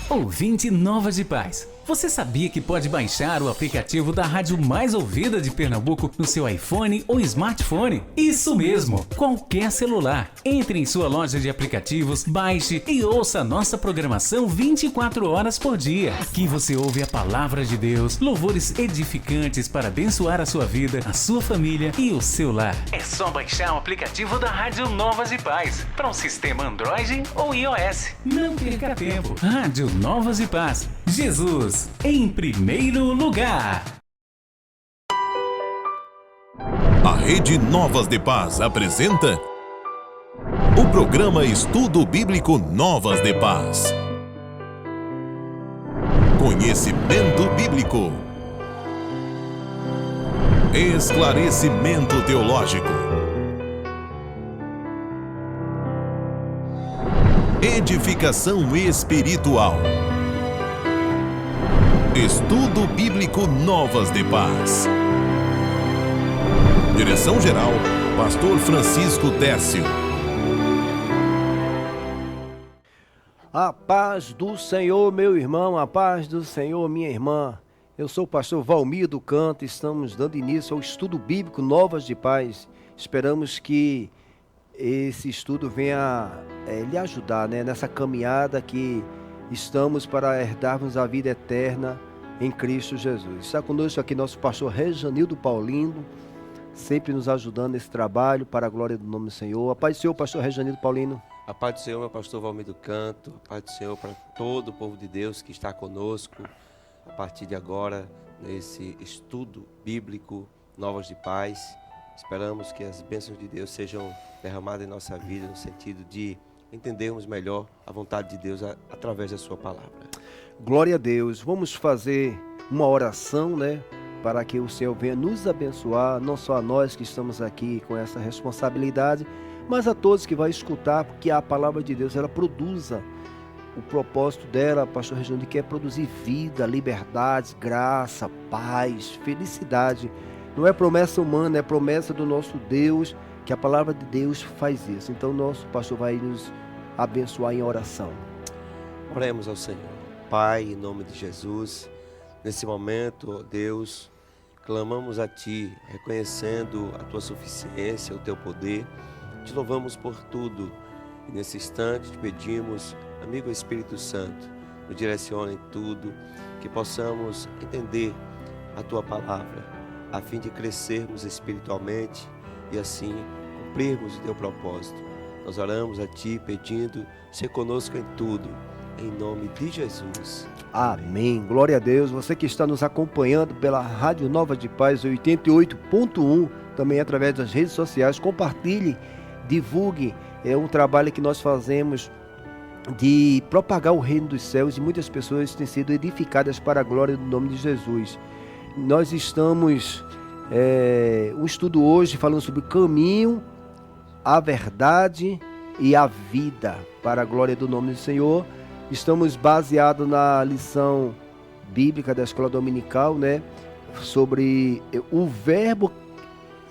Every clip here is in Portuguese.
Ouvinte Novas de Paz, você sabia que pode baixar o aplicativo da rádio mais ouvida de Pernambuco no seu iPhone ou smartphone? Isso mesmo, qualquer celular. Entre em sua loja de aplicativos, baixe e ouça a nossa programação 24 horas por dia. Aqui você ouve a palavra de Deus, louvores edificantes para abençoar a sua vida, a sua família e o seu lar. É só baixar o aplicativo da Rádio Novas de Paz para um sistema Android ou iOS. Não perca tempo. Rádio Novas de Paz. Jesus em primeiro lugar. A Rede Novas de Paz apresenta o programa Estudo Bíblico Novas de Paz. Conhecimento bíblico. Esclarecimento teológico. Edificação espiritual. Estudo Bíblico Novas de Paz. Direção-geral, Pastor Francisco Tércio. A paz do Senhor, meu irmão, a paz do Senhor, minha irmã. Eu sou o pastor Valmir do Canto, estamos dando início ao Estudo Bíblico Novas de Paz. Esperamos que esse estudo venha lhe ajudar, nessa caminhada que estamos para herdarmos a vida eterna em Cristo Jesus. Está conosco aqui nosso pastor Rejanildo Paulino, sempre nos ajudando nesse trabalho para a glória do nome do Senhor. A paz do Senhor, pastor Rejanildo Paulino. A paz do Senhor, meu pastor Valmir do Canto. A paz do Senhor para todo o povo de Deus que está conosco a partir de agora nesse estudo bíblico Novas de Paz. Esperamos que as bênçãos de Deus sejam derramadas em nossa vida no sentido de entendermos melhor a vontade de Deus através da sua palavra. Glória a Deus. Vamos fazer uma oração, para que o Senhor venha nos abençoar, não só a nós que estamos aqui com essa responsabilidade, mas a todos que vão escutar, porque a palavra de Deus, ela produza o propósito dela, pastor Reginaldo, que é produzir vida, liberdade, graça, paz, felicidade. Não é promessa humana, é promessa do nosso Deus, que a palavra de Deus faz isso. Então, nosso pastor vai nos abençoar em oração. Oremos ao Senhor. Pai, em nome de Jesus, nesse momento, ó Deus, clamamos a Ti, reconhecendo a Tua suficiência, o Teu poder. Te louvamos por tudo. E nesse instante te pedimos, amigo Espírito Santo, nos direcione em tudo, que possamos entender a Tua palavra, a fim de crescermos espiritualmente e assim cumprirmos o Teu propósito. Nós oramos a Ti pedindo, ser conosco em tudo, em nome de Jesus. Amém. Glória a Deus. Você que está nos acompanhando pela Rádio Nova de Paz 88.1, também através das redes sociais, compartilhe, divulgue. É um trabalho que nós fazemos de propagar o reino dos céus e muitas pessoas têm sido edificadas para a glória do nome de Jesus. Nós estamos um estudo hoje falando sobre o caminho, a verdade e a vida para a glória do nome do Senhor. Estamos baseados na lição bíblica da escola dominical, sobre o verbo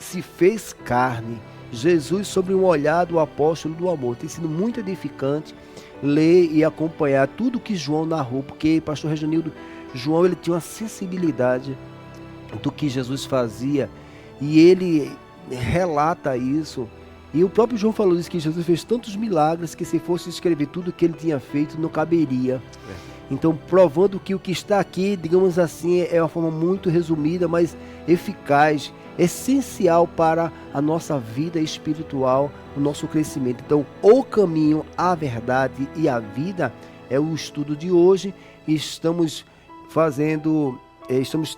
se fez carne, Jesus sobre um olhar do apóstolo do amor. Tem sido muito edificante ler e acompanhar tudo que João narrou, porque pastor Reginaldo, João, ele tinha uma sensibilidade do que Jesus fazia e ele relata isso. E o próprio João falou isso, que Jesus fez tantos milagres que se fosse escrever tudo que ele tinha feito não caberia. Então, provando que o que está aqui, digamos assim, é uma forma muito resumida, mas eficaz, essencial para a nossa vida espiritual, o nosso crescimento. Então, o caminho, a verdade e a vida é o estudo de hoje e estamos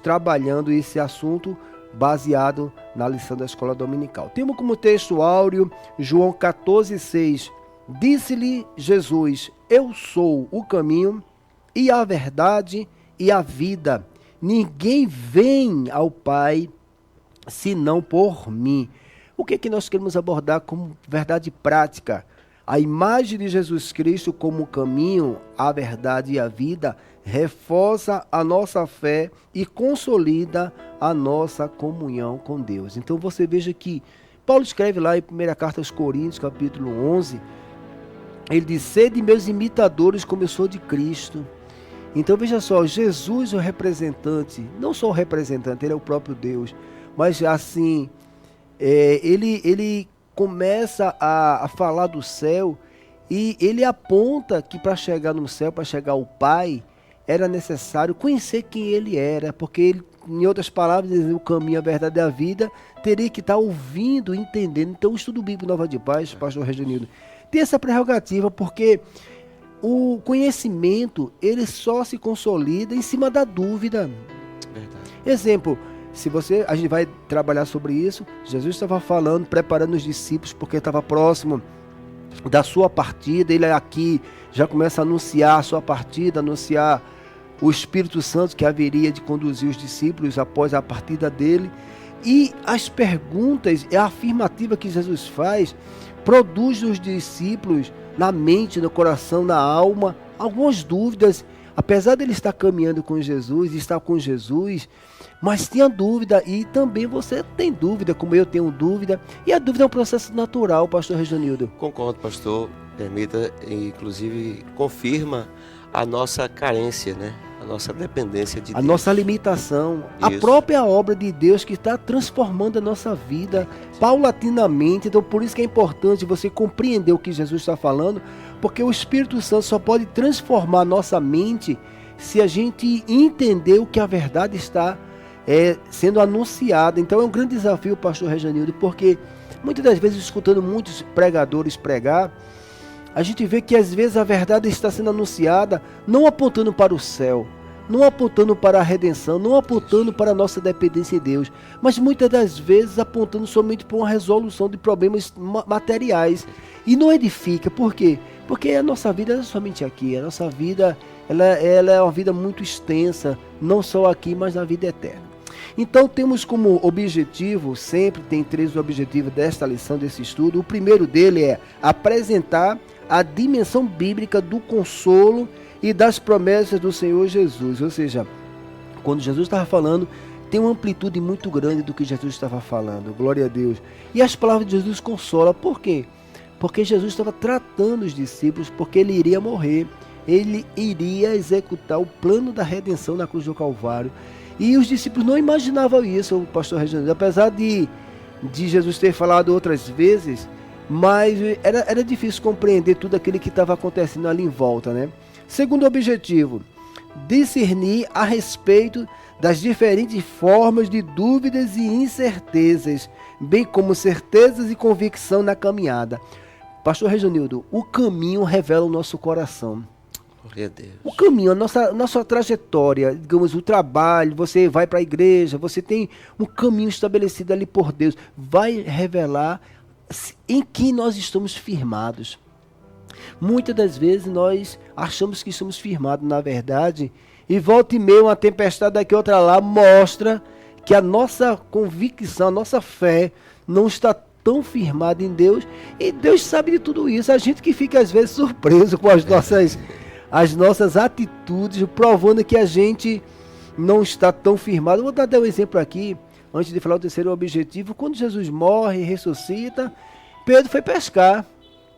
trabalhando esse assunto baseado na lição da escola dominical. Temos como texto áureo João 14,6. Disse-lhe Jesus: eu sou o caminho e a verdade e a vida. Ninguém vem ao Pai senão por mim. O que é que nós queremos abordar como verdade prática? A imagem de Jesus Cristo como o caminho, a verdade e a vida reforça a nossa fé e consolida a nossa comunhão com Deus. Então você veja que Paulo escreve lá em 1ª carta aos Coríntios, capítulo 11, Ele diz: sede meus imitadores como eu sou de Cristo. Então veja só, Jesus é o representante, não só o representante, ele é o próprio Deus, mas assim, ele começa a falar do céu e ele aponta que para chegar no céu, para chegar ao Pai, era necessário conhecer quem ele era, porque ele, em outras palavras, o caminho, a verdade e a vida, teria que estar ouvindo, entendendo. Então o estudo bíblico Nova de Paz, pastor Reginildo, tem essa prerrogativa, porque o conhecimento, ele só se consolida em cima da dúvida. Verdade. Exemplo, a gente vai trabalhar sobre isso. Jesus estava falando, preparando os discípulos, porque estava próximo da sua partida. Ele aqui já começa a anunciar a sua partida, anunciar o Espírito Santo que haveria de conduzir os discípulos após a partida dele. E as perguntas, a afirmativa que Jesus faz, produz nos discípulos, na mente, no coração, na alma, algumas dúvidas. Apesar dele estar caminhando com Jesus, estar com Jesus, mas tinha dúvida, e também você tem dúvida, como eu tenho dúvida, e a dúvida é um processo natural, pastor Reginildo. Concordo, pastor. Permita, inclusive, confirma a nossa carência, né? A nossa dependência de Deus. A nossa limitação, a Isso. própria obra de Deus que está transformando a nossa vida paulatinamente. Então por isso que é importante você compreender o que Jesus está falando, porque o Espírito Santo só pode transformar a nossa mente se a gente entender o que a verdade está sendo anunciada. Então é um grande desafio, pastor Reginildo, porque muitas das vezes, escutando muitos pregadores pregar, a gente vê que às vezes a verdade está sendo anunciada não apontando para o céu, não apontando para a redenção, não apontando para a nossa dependência em Deus, mas muitas das vezes apontando somente para uma resolução de problemas materiais. E não edifica. Por quê? Porque a nossa vida não é somente aqui. A nossa vida ela é uma vida muito extensa, não só aqui, mas na vida eterna. Então temos como objetivo, sempre tem 3 objetivos desta lição, desse estudo. O primeiro dele é apresentar a dimensão bíblica do consolo e das promessas do Senhor Jesus. Ou seja, quando Jesus estava falando, tem uma amplitude muito grande do que Jesus estava falando. Glória a Deus. E as palavras de Jesus consolam. Por quê? Porque Jesus estava tratando os discípulos, porque ele iria morrer. Ele iria executar o plano da redenção na cruz do Calvário. E os discípulos não imaginavam isso, o pastor Reginaldo. Apesar de Jesus ter falado outras vezes, mas era difícil compreender tudo aquilo que estava acontecendo ali em volta, né? Segundo objetivo, discernir a respeito das diferentes formas de dúvidas e incertezas, bem como certezas e convicção na caminhada. Pastor Reginildo, o caminho revela o nosso coração. Glória a Deus. O caminho, a nossa trajetória, digamos, o trabalho, você vai para a igreja, você tem um caminho estabelecido ali por Deus, vai revelar em que nós estamos firmados. Muitas das vezes nós achamos que estamos firmados, na verdade, e volta e meia uma tempestade daqui, outra lá, mostra que a nossa convicção, a nossa fé não está tão firmada em Deus, e Deus sabe de tudo isso. A gente que fica às vezes surpreso com as nossas atitudes, provando que a gente não está tão firmado. Vou dar um exemplo aqui, antes de falar o terceiro objetivo. Quando Jesus morre e ressuscita, Pedro foi pescar.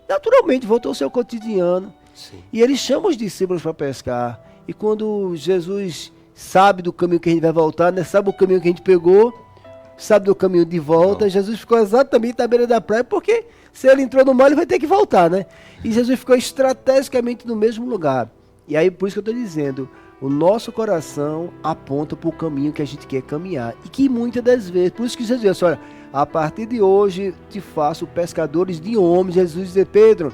Naturalmente, voltou ao seu cotidiano. Sim. E ele chama os discípulos para pescar. E quando Jesus sabe do caminho que a gente vai voltar, né? Sabe o caminho que a gente pegou, sabe do caminho de volta, Jesus ficou exatamente na beira da praia, porque se ele entrou no mar, ele vai ter que voltar, né? E Jesus ficou estrategicamente no mesmo lugar. E aí, por isso que eu estou dizendo, o nosso coração aponta para o caminho que a gente quer caminhar. E que muitas das vezes, por isso que Jesus disse, olha, a partir de hoje te faço pescadores de homens. Jesus disse, Pedro,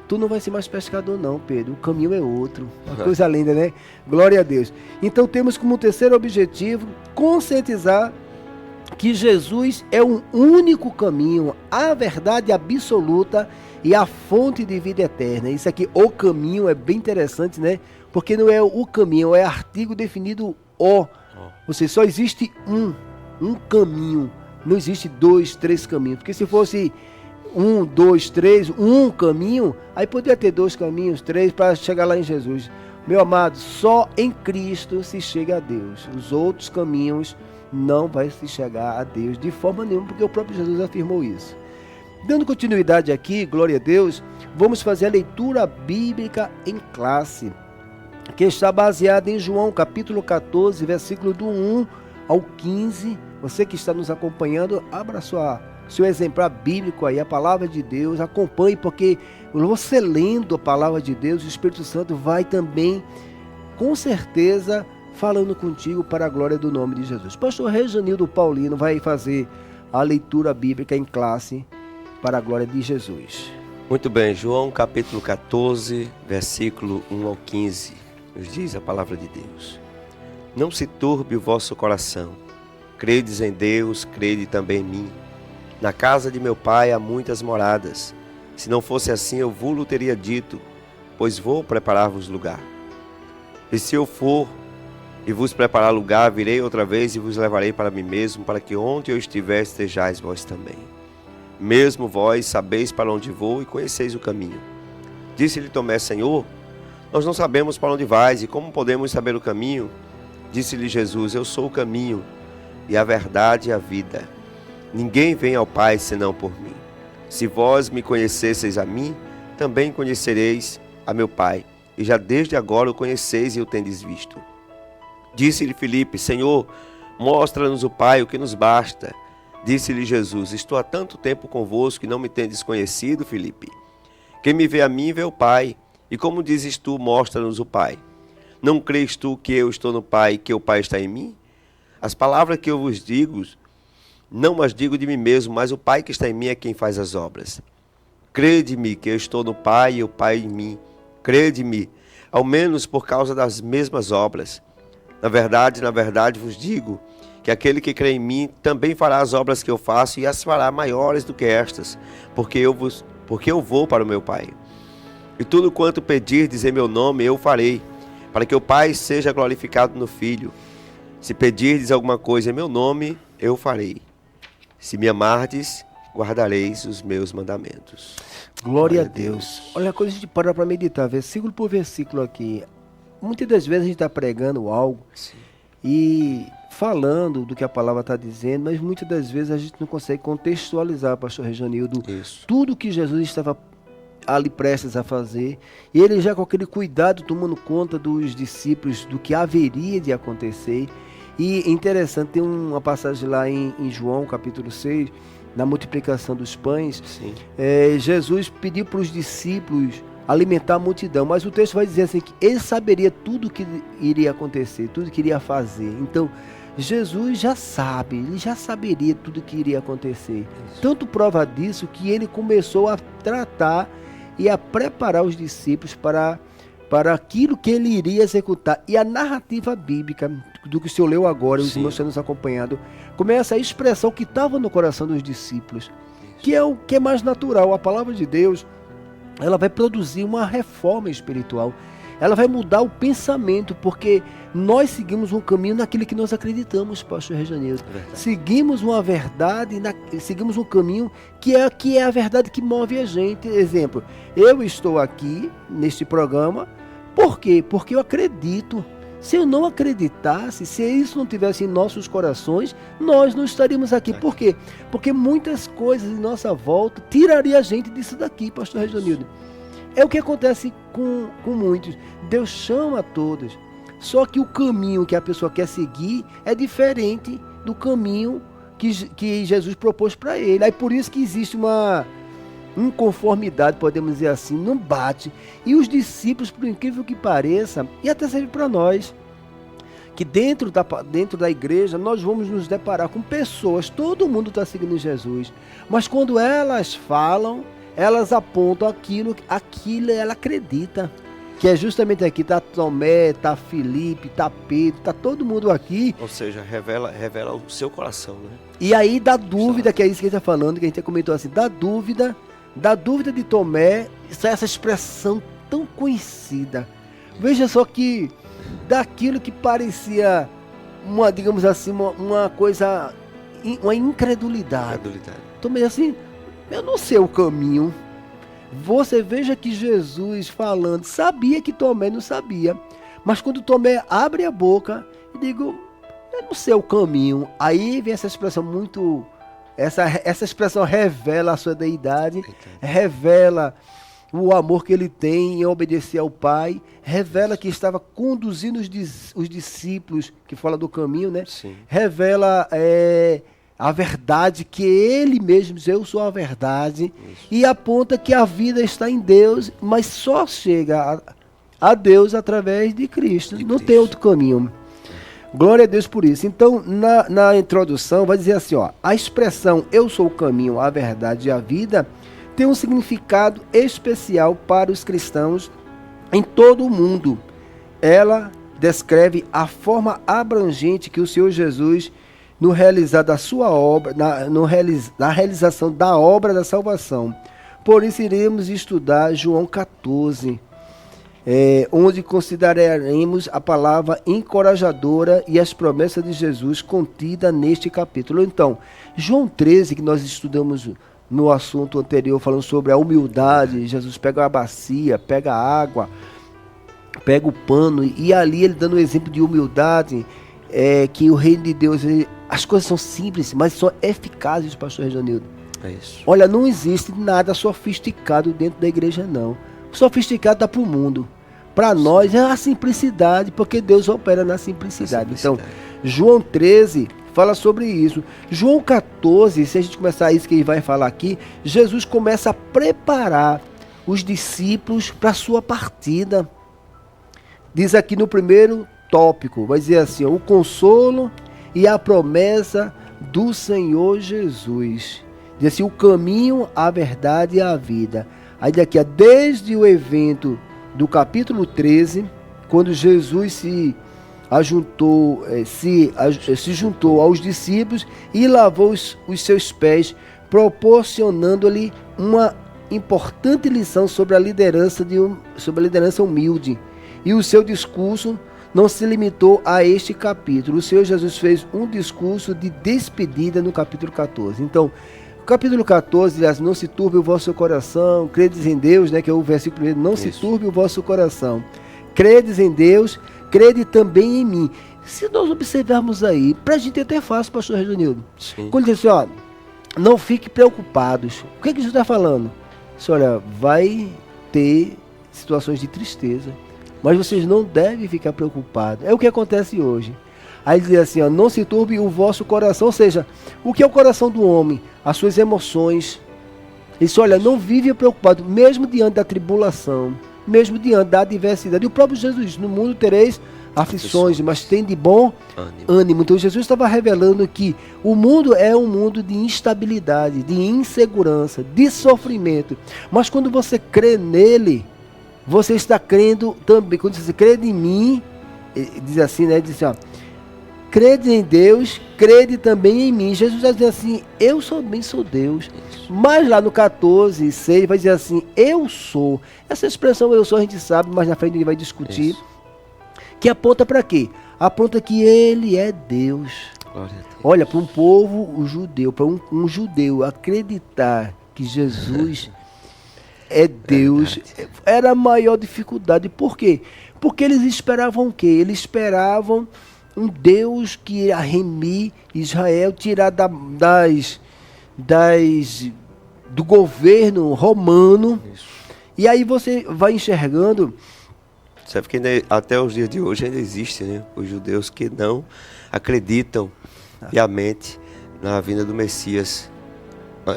tu não vai ser mais pescador não, Pedro, o caminho é outro. Uma coisa linda, né? Glória a Deus. Então temos como terceiro objetivo conscientizar que Jesus é um único caminho, a verdade absoluta e a fonte de vida eterna. Isso aqui, o caminho, é bem interessante, né? Porque não é o caminho, é artigo definido o. Ou seja, só existe um caminho. Não existe 2, 3 caminhos. Porque se fosse 1, 2, 3, um caminho, aí poderia ter 2 caminhos, 3 para chegar lá em Jesus. Meu amado, só em Cristo se chega a Deus. Os outros caminhos não vai se chegar a Deus de forma nenhuma, porque o próprio Jesus afirmou isso. Dando continuidade aqui, glória a Deus, vamos fazer a leitura bíblica em classe, que está baseada em João capítulo 14, versículo do 1 ao 15. Você que está nos acompanhando, abra seu exemplar bíblico aí, a palavra de Deus, acompanhe, porque você lendo a palavra de Deus, o Espírito Santo vai também, com certeza, falando contigo para a glória do nome de Jesus. Pastor Rejanildo Paulino vai fazer a leitura bíblica em classe para a glória de Jesus. Muito bem, João capítulo 14, versículo 1 ao 15, nos diz a palavra de Deus. Não se turbe o vosso coração, credes em Deus, crede também em mim. Na casa de meu pai há muitas moradas. Se não fosse assim, eu vos teria dito, pois vou preparar-vos lugar. E se eu for e vos preparar lugar, virei outra vez e vos levarei para mim mesmo, para que onde eu estiver estejais vós também. Mesmo vós sabeis para onde vou e conheceis o caminho. Disse-lhe Tomé, Senhor, nós não sabemos para onde vais e como podemos saber o caminho? Disse-lhe Jesus, eu sou o caminho e a verdade e a vida. Ninguém vem ao Pai senão por mim. Se vós me conhecesseis a mim, também conhecereis a meu Pai, e já desde agora o conheceis e o tendes visto. Disse-lhe Filipe, Senhor, mostra-nos o Pai, o que nos basta. Disse-lhe Jesus, estou há tanto tempo convosco e não me tendes conhecido, Filipe. Quem me vê a mim, vê o Pai. E como dizes tu, mostra-nos o Pai. Não crês tu que eu estou no Pai e que o Pai está em mim? As palavras que eu vos digo, não as digo de mim mesmo, mas o Pai que está em mim é quem faz as obras. Crede-me que eu estou no Pai e o Pai em mim. Crede-me, ao menos por causa das mesmas obras. Na verdade vos digo que aquele que crê em mim também fará as obras que eu faço e as fará maiores do que estas, porque eu vou para o meu Pai. E tudo quanto pedirdes em meu nome eu farei, para que o Pai seja glorificado no Filho. Se pedirdes alguma coisa em meu nome, eu farei. Se me amardes, guardareis os meus mandamentos. Glória a Deus. Olha, a coisa a gente para meditar, versículo por versículo aqui. Muitas das vezes a gente está pregando algo e falando do que a palavra está dizendo, mas muitas das vezes a gente não consegue contextualizar, pastor Rejanildo, tudo que Jesus estava ali prestes a fazer, e ele já com aquele cuidado tomando conta dos discípulos do que haveria de acontecer. E interessante, tem uma passagem lá em João capítulo 6, na multiplicação dos pães. Jesus pediu para os discípulos alimentar a multidão, mas o texto vai dizer assim, que ele saberia tudo o que iria acontecer, tudo que iria fazer. Então Jesus já sabe, ele já saberia tudo o que iria acontecer. Tanto prova disso que ele começou a tratar e a preparar os discípulos para aquilo que ele iria executar. E a narrativa bíblica, do que o senhor leu agora, os irmãos estão nos acompanhando, começa a expressar o que estava no coração dos discípulos, que é o que é mais natural. A palavra de Deus, ela vai produzir uma reforma espiritual, ela vai mudar o pensamento, porque nós seguimos um caminho naquilo que nós acreditamos, pastor Rejanildo. Seguimos uma verdade, seguimos um caminho que é a verdade que move a gente. Exemplo, eu estou aqui neste programa, por quê? Porque eu acredito. Se eu não acreditasse, se isso não tivesse em nossos corações, nós não estaríamos aqui. Por quê? Porque muitas coisas em nossa volta tiraria a gente disso daqui, pastor Rejanildo. É o que acontece com muitos. Deus chama a todos, só que o caminho que a pessoa quer seguir é diferente do caminho que Jesus propôs para ele. Aí por isso que existe uma inconformidade, podemos dizer assim, não bate. E os discípulos, por incrível que pareça, e até serve para nós, que dentro da igreja nós vamos nos deparar com pessoas, todo mundo está seguindo Jesus, mas quando elas falam, elas apontam aquilo ela acredita, que é justamente aqui, está Tomé, está Filipe, está Pedro, está todo mundo aqui. Ou seja, revela o seu coração, né? E aí dá dúvida, que é isso que a gente está falando, que a gente comentou assim, da dúvida de Tomé, essa expressão tão conhecida. Veja só que daquilo que parecia digamos assim, uma coisa, uma incredulidade. Tomé assim, eu não sei o caminho. Você veja que Jesus falando, sabia que Tomé não sabia, mas quando Tomé abre a boca e digo, eu não sei o caminho, aí vem essa expressão muito Essa expressão revela a sua deidade, revela o amor que ele tem em obedecer ao Pai, revela que estava conduzindo os discípulos, que fala do caminho, né? Sim. Revela a verdade, que ele mesmo diz, eu sou a verdade, e aponta que a vida está em Deus, mas só chega a Deus através de Cristo, não tem outro caminho. Glória a Deus por isso. Então, na introdução, vai dizer assim, ó, a expressão eu sou o caminho, a verdade e a vida tem um significado especial para os cristãos em todo o mundo. Ela descreve a forma abrangente que o Senhor Jesus, no realizar da sua obra, na realização da obra da salvação. Por isso iremos estudar João 14, onde consideraremos a palavra encorajadora e as promessas de Jesus contida neste capítulo. Então, João 13, que nós estudamos no assunto anterior, falando sobre a humildade, Jesus pega a bacia, pega a água, pega o pano, e ali ele dando um exemplo de humildade, que o reino de Deus, as coisas são simples, mas são eficazes, pastor Reginildo. É isso. Olha, não existe nada sofisticado dentro da igreja, não. O sofisticado dá para o mundo. Para nós é a simplicidade, porque Deus opera na simplicidade. Então, João 13 fala sobre isso. João 14, se a gente começar isso que ele vai falar aqui, Jesus começa a preparar os discípulos para a sua partida. Diz aqui no primeiro tópico, vai dizer assim, ó, o consolo e a promessa do Senhor Jesus. Diz assim, o caminho, a verdade e a vida. Aí daqui, desde o evento do capítulo 13, quando Jesus se juntou aos discípulos e lavou os seus pés, proporcionando-lhe uma importante lição sobre a liderança humilde. E o seu discurso não se limitou a este capítulo. O Senhor Jesus fez um discurso de despedida no capítulo 14. Então, capítulo 14, aliás, não se turbe o vosso coração, credes em Deus, né, que é o versículo 1, não se turbe o vosso coração. Credes em Deus, crede também em mim. Se nós observarmos aí, pra gente é até fácil, pastor Reginildo. Quando ele diz assim, ó, não fiquem preocupados. O que Jesus está falando? Diz, olha, vai ter situações de tristeza, mas vocês não devem ficar preocupados. É o que acontece hoje. Aí diz assim, ó, não se turbe o vosso coração, ou seja, o que é o coração do homem? As suas emoções. Ele diz, olha, não vive preocupado, mesmo diante da tribulação, mesmo diante da adversidade. E o próprio Jesus diz, no mundo tereis aflições, mas tem de bom ânimo. Então Jesus estava revelando que o mundo é um mundo de instabilidade, de insegurança, de sofrimento. Mas quando você crê nele, você está crendo também. Quando você crê em mim, diz assim, né? Diz assim, ó, crede em Deus, crede também em mim. Jesus está dizendo assim, eu também sou Deus. Isso. Mas lá no 14, 6, vai dizer assim, eu sou. Essa expressão eu sou a gente sabe, mas na frente ele vai discutir. Isso. Que aponta para quê? Aponta que ele é Deus. Olha, para um povo judeu, para um judeu acreditar que Jesus é Deus, era a maior dificuldade. Por quê? Porque eles esperavam o quê? Eles esperavam um Deus que ia remir Israel, tirar do governo romano. Isso. E aí você vai enxergando. Sabe que até os dias de hoje ainda existe, né? Os judeus que não acreditam piamente na vinda do Messias,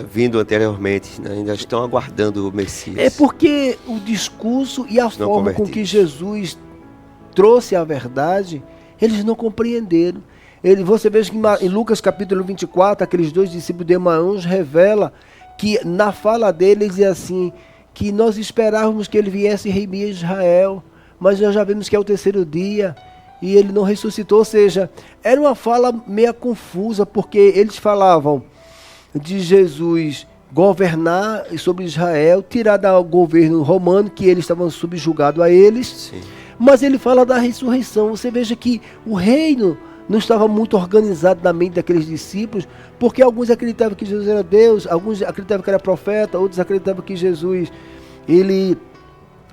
vindo anteriormente, né? Ainda estão aguardando o Messias. É porque o discurso e a forma com que Jesus trouxe a verdade, eles não compreenderam. Você veja que em Lucas capítulo 24, aqueles dois discípulos de Emaús revela que na fala deles dizia assim, que nós esperávamos que ele viesse remir Israel, mas nós já vimos que é o terceiro dia e ele não ressuscitou. Ou seja, era uma fala meio confusa, porque eles falavam de Jesus governar sobre Israel, tirar do governo romano, que eles estavam subjugados a eles. Sim. Mas ele fala da ressurreição. Você veja que o reino não estava muito organizado na mente daqueles discípulos, porque alguns acreditavam que Jesus era Deus, alguns acreditavam que era profeta, outros acreditavam que Jesus,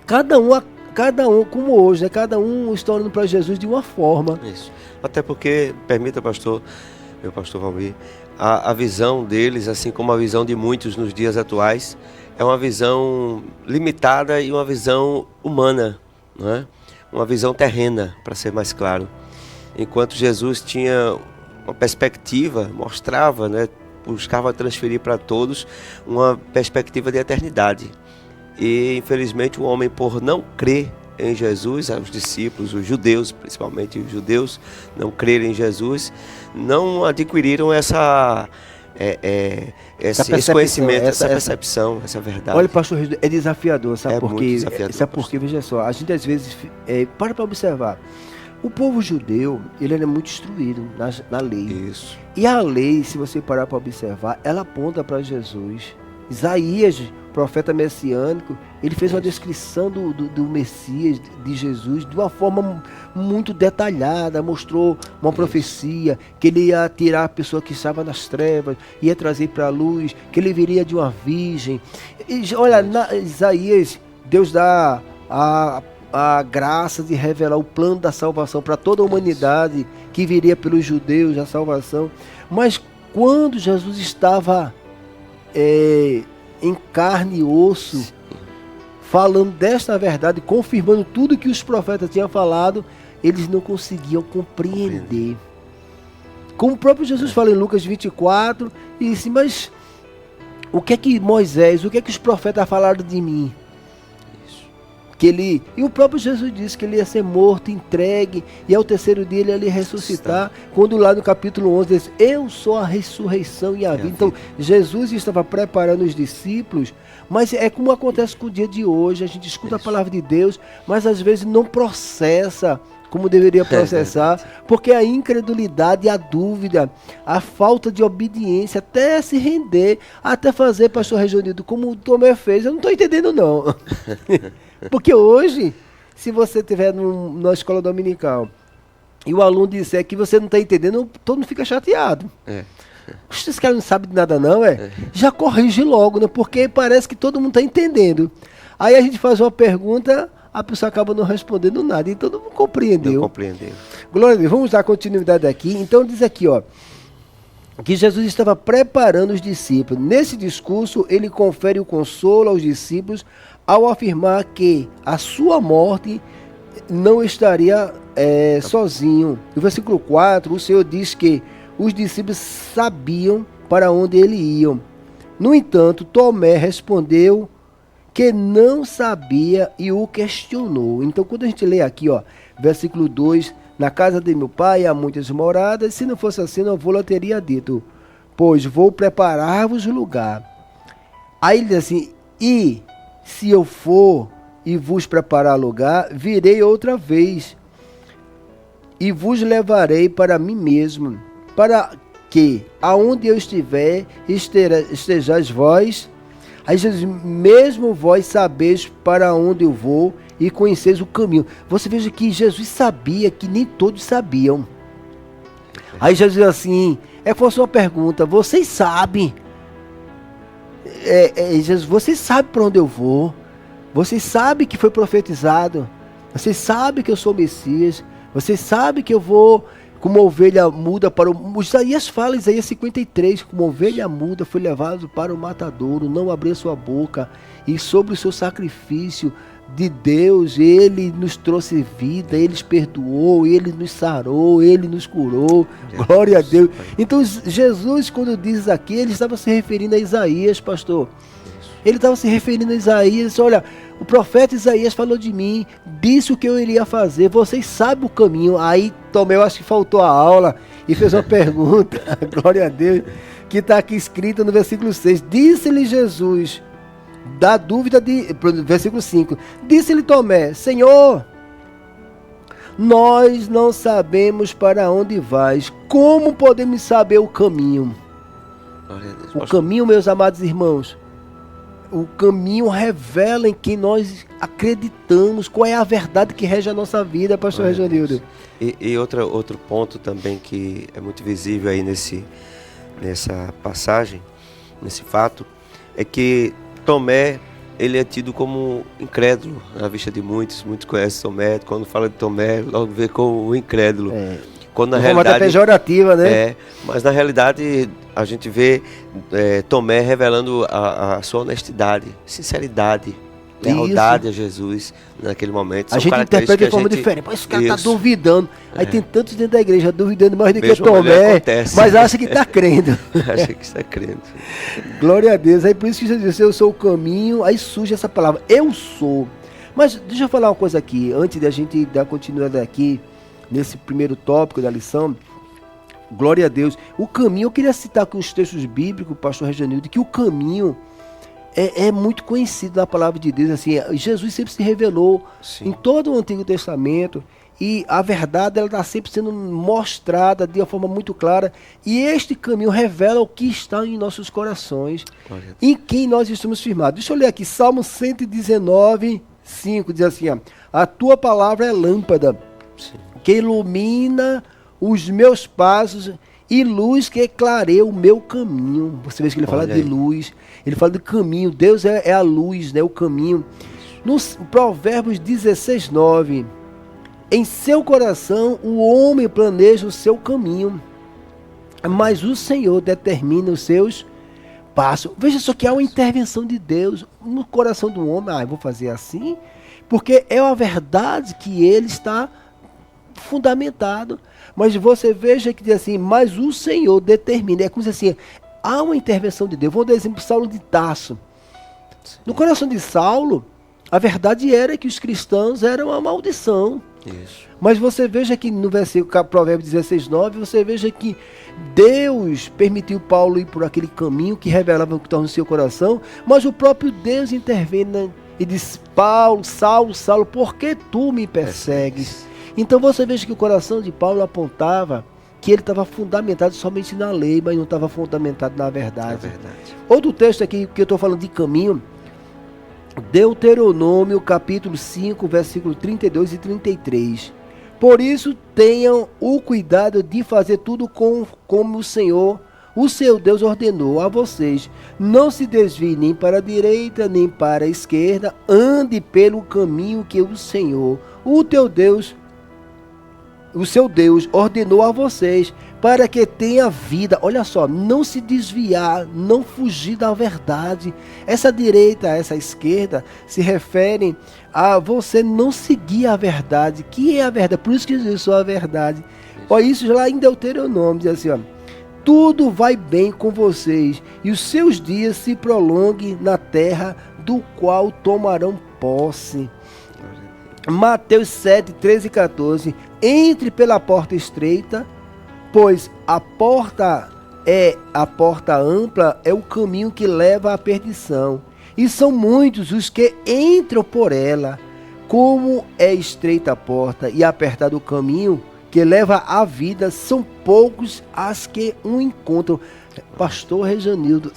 cada um, como hoje, né? Cada um está olhando para Jesus de uma forma. Isso. Até porque, permita, pastor, meu pastor Valmir, a visão deles, assim como a visão de muitos nos dias atuais, é uma visão limitada e uma visão humana, não é? Uma visão terrena, para ser mais claro. Enquanto Jesus tinha uma perspectiva, mostrava, né, buscava transferir para todos uma perspectiva de eternidade. E infelizmente o homem, por não crer em Jesus, os discípulos, os judeus, principalmente os judeus, não crerem em Jesus, não adquiriram esse conhecimento, essa percepção, essa verdade. Olha, pastor, é desafiador, sabe É por muito quê? desafiador, Sabe por quê? Veja só, a gente às vezes, para observar, o povo judeu, ele era muito instruído na lei. Isso. E a lei, se você parar para observar, ela aponta para Jesus. Isaías, profeta messiânico, ele fez uma descrição do Messias, de Jesus, de uma forma muito detalhada, mostrou uma profecia, que ele ia tirar a pessoa que estava nas trevas, ia trazer para a luz, que ele viria de uma virgem. E, olha, Isaías, Deus dá a graça de revelar o plano da salvação para toda a humanidade, que viria pelos judeus, a salvação. Mas quando Jesus estava em carne e osso, falando desta verdade, confirmando tudo que os profetas tinham falado, eles não conseguiam compreender. Como o próprio Jesus fala em Lucas 24, e disse, mas o que é que Moisés, o que é que os profetas falaram de mim? E o próprio Jesus disse que ele ia ser morto, entregue, e ao terceiro dia ele ia ressuscitar, quando lá no capítulo 11 diz, eu sou a ressurreição e a vida. Então Jesus estava preparando os discípulos, mas é como acontece com o dia de hoje, a gente escuta a palavra de Deus, mas às vezes não processa como deveria processar, porque a incredulidade, a dúvida, a falta de obediência, até se render, até fazer, pastor Regionido, como o Tomé fez, eu não estou entendendo não. Porque hoje, se você estiver na escola dominical e o aluno disser que você não está entendendo, todo mundo fica chateado. Esse cara não sabe de nada não, já corrige logo, né? Porque parece que todo mundo está entendendo. Aí a gente faz uma pergunta, a pessoa acaba não respondendo nada, então não compreendeu. Não compreendeu. Glória a Deus, vamos dar continuidade aqui. Então diz aqui, ó, que Jesus estava preparando os discípulos. Nesse discurso, ele confere o consolo aos discípulos ao afirmar que a sua morte não estaria sozinho. No versículo 4, o Senhor diz que os discípulos sabiam para onde eles iam. No entanto, Tomé respondeu que não sabia e o questionou. Então, quando a gente lê aqui, ó, versículo 2, na casa de meu pai há muitas moradas, se não fosse assim, não vou-lhe teria dito, pois vou preparar-vos lugar. Aí ele diz assim, e se eu for e vos preparar lugar, virei outra vez e vos levarei para mim mesmo, para que aonde eu estiver, estejais vós. Aí Jesus, mesmo vós sabeis para onde eu vou e conheceis o caminho. Você veja que Jesus sabia que nem todos sabiam. Aí Jesus diz assim, fosse uma pergunta, vocês sabem? Jesus, vocês sabem para onde eu vou? Vocês sabem que foi profetizado? Vocês sabem que eu sou o Messias? Vocês sabem que eu vou como ovelha muda para o... Isaías fala, Isaías 53, como ovelha muda foi levado para o matadouro, não abriu sua boca, e sobre o seu sacrifício de Deus, ele nos trouxe vida, ele nos perdoou, ele nos sarou, ele nos curou, glória a Deus. Então Jesus, quando diz aqui, ele estava se referindo a Isaías, pastor. Ele estava se referindo a Isaías, olha, o profeta Isaías falou de mim, disse o que eu iria fazer, vocês sabem o caminho. Aí Tomé, eu acho que faltou a aula e fez uma pergunta, glória a Deus, que está aqui escrita no versículo 6. Disse-lhe Jesus, da dúvida versículo 5, disse-lhe Tomé, Senhor, nós não sabemos para onde vais, como podemos saber o caminho? O caminho, meus amados irmãos, o caminho revela em quem nós acreditamos, qual é a verdade que rege a nossa vida, pastor Regionido. E outro ponto também que é muito visível aí nessa passagem, nesse fato, é que Tomé, ele é tido como incrédulo na vista de muitos conhecem Tomé, quando fala de Tomé, logo vê como o incrédulo. Quando na de forma até realidade pejorativa, né? mas na realidade a gente vê Tomé revelando a sua honestidade, sinceridade, lealdade a Jesus naquele momento. A gente interpreta de forma diferente. Pô, esse cara está duvidando. Aí tem tantos dentro da igreja duvidando mais do que Tomé, mas acha que está crendo. Acha que está crendo. Glória a Deus. Aí por isso que Jesus disse, eu sou o caminho. Aí surge essa palavra, eu sou. Mas deixa eu falar uma coisa aqui, antes da gente dar continuidade aqui, nesse primeiro tópico da lição. Glória a Deus. O caminho, eu queria citar aqui uns textos bíblicos, pastor Rejanildo, que o caminho é muito conhecido na palavra de Deus. Assim, Jesus sempre se revelou em todo o Antigo Testamento, e a verdade ela está sempre sendo mostrada de uma forma muito clara, e este caminho revela o que está em nossos corações, em quem nós estamos firmados. Deixa eu ler aqui, Salmo 119, 5, diz assim, ó, a tua palavra é lâmpada, que ilumina os meus passos e luz que clareia o meu caminho. Você vê que ele fala de luz, ele fala de caminho. Deus é a luz, né, o caminho. Nos Provérbios 16, 9, em seu coração o homem planeja o seu caminho, mas o Senhor determina os seus passos. Veja só que há uma intervenção de Deus no coração do homem. Eu vou fazer assim, porque é a verdade que ele está fundamentado. Mas você veja que diz assim, mas o Senhor determina. É como se assim, há uma intervenção de Deus. Vou dar exemplo, Saulo de Tarso. No coração de Saulo, a verdade era que os cristãos eram uma maldição. Isso. Mas você veja que no versículo Provérbios 16, 9, você veja que Deus permitiu Paulo ir por aquele caminho que revelava o que estava no seu coração, mas o próprio Deus intervém e diz, Saulo, por que tu me persegues? Então você veja que o coração de Paulo apontava que ele estava fundamentado somente na lei, mas não estava fundamentado na verdade. É verdade. Outro texto aqui que eu estou falando de caminho, Deuteronômio capítulo 5, versículo 32 e 33. Por isso tenham o cuidado de fazer tudo como o Senhor, o seu Deus, ordenou a vocês. Não se desvie nem para a direita, nem para a esquerda. Ande pelo caminho que o Senhor, o teu Deus, o seu Deus, ordenou a vocês, para que tenha vida. Olha só, não se desviar, não fugir da verdade. Essa direita, essa esquerda, se referem a você não seguir a verdade. Que é a verdade? Por isso que Jesus sou a verdade. Olha isso lá em Deuteronômio, diz assim, ó, tudo vai bem com vocês, e os seus dias se prolonguem na terra do qual tomarão posse. Mateus 7, 13 e 14. Entre pela porta estreita, pois a porta ampla, é o caminho que leva à perdição, e são muitos os que entram por ela. Como é estreita a porta e apertado o caminho que leva à vida, são poucos as que o encontram. Pastor Rejanildo,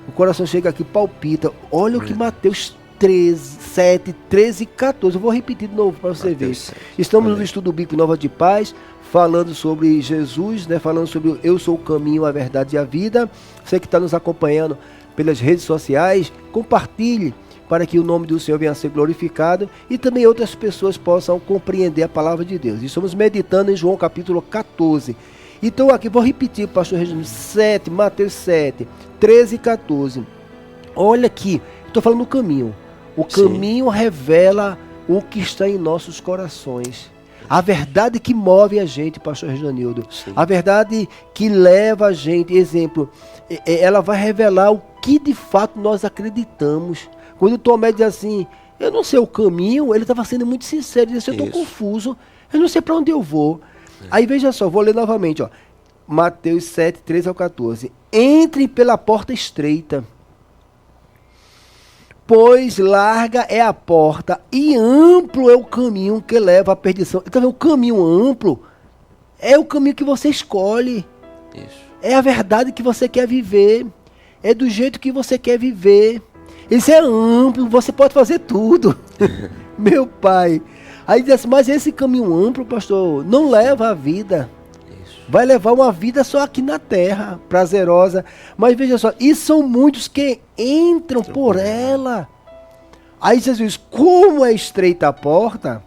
o coração chega aqui, palpita. Olha o que Mateus 7, 13 e 14. Eu vou repetir de novo para você ver. Estamos no estudo bíblico Nova de Paz, falando sobre Jesus, né? Falando sobre eu sou o caminho, a verdade e a vida. Você que está nos acompanhando pelas redes sociais, compartilhe para que o nome do Senhor venha a ser glorificado e também outras pessoas possam compreender a palavra de Deus. E estamos meditando em João capítulo 14. Então aqui, vou repetir, pastor Regino, Mateus 7, 13 e 14. Olha aqui, estou falando do caminho. O caminho revela o que está em nossos corações. A verdade que move a gente, pastor Reginildo. A verdade que leva a gente, exemplo, ela vai revelar o que de fato nós acreditamos. Quando o Tomé diz assim, eu não sei o caminho, ele estava sendo muito sincero, ele disse, eu estou confuso, eu não sei para onde eu vou. Aí veja só, vou ler novamente, ó. Mateus 7, 13 ao 14. Entre pela porta estreita, pois larga é a porta e amplo é o caminho que leva à perdição. Então, o caminho amplo é o caminho que você escolhe. Isso. É a verdade que você quer viver. É do jeito que você quer viver. Isso é amplo, você pode fazer tudo. Meu pai. Aí diz assim, mas esse caminho amplo, pastor, não leva a vida. Isso. Vai levar uma vida só aqui na terra, prazerosa. Mas veja só, e são muitos que entram por ela. Aí Jesus, como é estreita a porta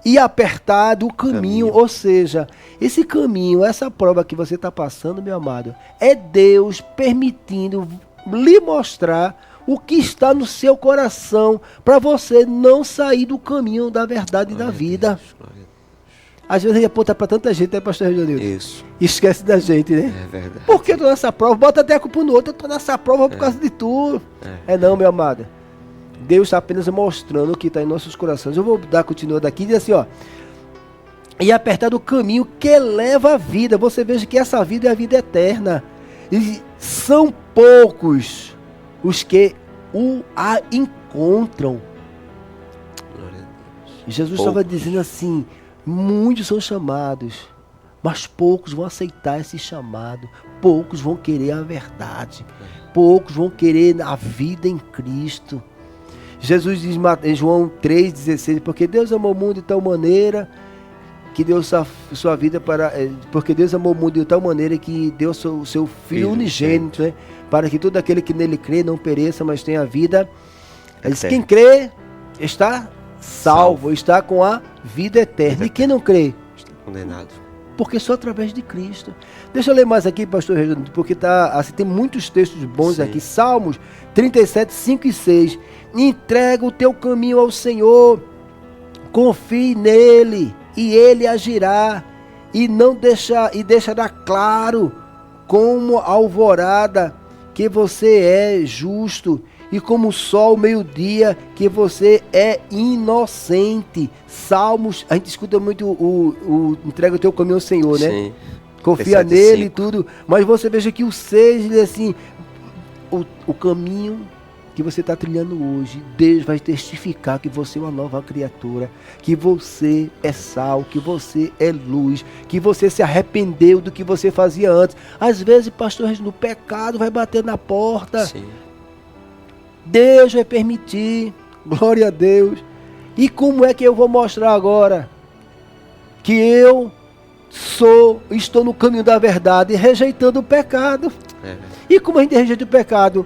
e apertado o caminho. Ou seja, esse caminho, essa prova que você está passando, meu amado, é Deus permitindo lhe mostrar o que está no seu coração, para você não sair do caminho da verdade e da vida. Às vezes a gente aponta para tanta gente, né, pastor Reginildo? Isso. Esquece da gente, né? É verdade. Por que eu tô nessa prova? Bota até a culpa no outro. Eu tô nessa prova por causa de tu. Não, meu amado. Deus está apenas mostrando o que está em nossos corações. Eu vou dar continuidade aqui e dizer assim, ó. E apertar o caminho que leva à vida. Você veja que essa vida é a vida eterna. E são poucos os que a encontram. Glória a Deus. Jesus estava dizendo assim, muitos são chamados, mas poucos vão aceitar esse chamado. Poucos vão querer a verdade. Poucos vão querer a vida em Cristo. Jesus diz em João 3,16, porque Deus amou o mundo de tal maneira que deu sua vida para... Porque Deus amou o mundo de tal maneira que deu o seu Filho unigênito, né? Para que todo aquele que nele crê não pereça, mas tenha vida. Ele diz, quem crê está salvo, está com a vida eterna. E quem não crê? Está condenado. Porque só através de Cristo. Deixa eu ler mais aqui, pastor Reginaldo, porque assim, tem muitos textos bons aqui. Salmos 37, 5 e 6. Entrega o teu caminho ao Senhor, confie nele, e ele agirá, e deixará claro como a alvorada que você é justo, e como o sol meio-dia que você é inocente. Salmos, a gente escuta muito o entrega o teu caminho ao Senhor, né? Sim. Confia nele e tudo. Mas você veja que o 6 diz assim, o caminho que você está trilhando hoje, Deus vai testificar que você é uma nova criatura, que você é sal, que você é luz, que você se arrependeu do que você fazia antes. Às vezes, pastor, no pecado vai bater na porta. Sim. Deus vai permitir, glória a Deus. E como é que eu vou mostrar agora que eu estou no caminho da verdade, rejeitando o pecado? E como a gente rejeita o pecado?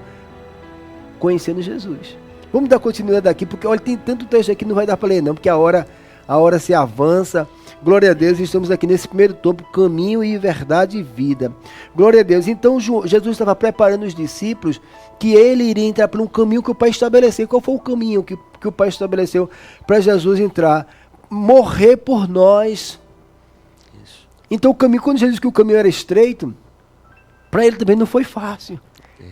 Conhecendo Jesus. Vamos dar continuidade aqui, porque olha, tem tanto texto aqui que não vai dar para ler não, porque a hora se avança. Glória a Deus, estamos aqui nesse primeiro tópico, caminho e verdade e vida. Glória a Deus. Então Jesus estava preparando os discípulos que ele iria entrar por um caminho que o Pai estabeleceu. Qual foi o caminho que o Pai estabeleceu para Jesus entrar? Morrer por nós. Isso. Então o caminho, quando Jesus disse que o caminho era estreito, para ele também não foi fácil.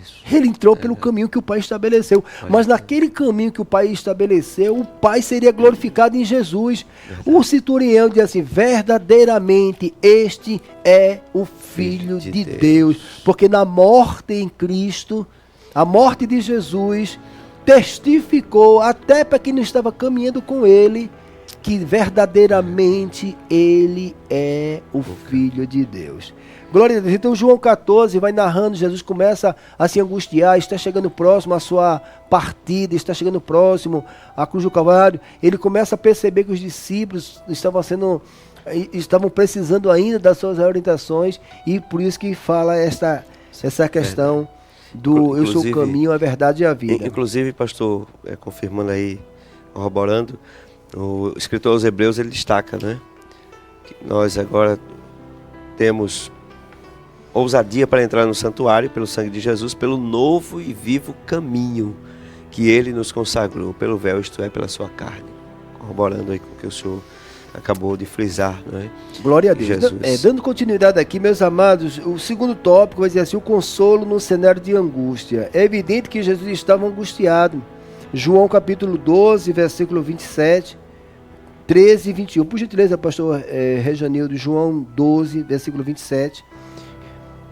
Isso. Ele entrou pelo caminho que o Pai estabeleceu. Mas naquele caminho que o Pai estabeleceu, o Pai seria glorificado em Jesus. O centurião diz assim, verdadeiramente este é o Filho de Deus. Porque na morte em Cristo, a morte de Jesus testificou, até para quem não estava caminhando com ele, que verdadeiramente ele é o Filho de Deus. Glória a Deus. Então João 14 vai narrando, Jesus começa a se angustiar, está chegando próximo à sua partida, está chegando próximo à cruz do Calvário. Ele começa a perceber que os discípulos estavam precisando ainda das suas orientações, e por isso que fala essa questão do eu sou o caminho, a verdade e a vida. Inclusive, pastor, confirmando aí, corroborando, o escritor aos Hebreus, ele destaca, né, que nós agora temos ousadia para entrar no santuário pelo sangue de Jesus, pelo novo e vivo caminho que ele nos consagrou, pelo véu, isto é, pela sua carne. Corroborando aí com o que o senhor acabou de frisar, não é? Glória a Deus. Dando continuidade aqui, meus amados, o segundo tópico vai dizer assim, o consolo no cenário de angústia. É evidente que Jesus estava angustiado. João capítulo 12, versículo 27, 13 e 21. Por gentileza, pastor Reginildo, João 12, versículo 27.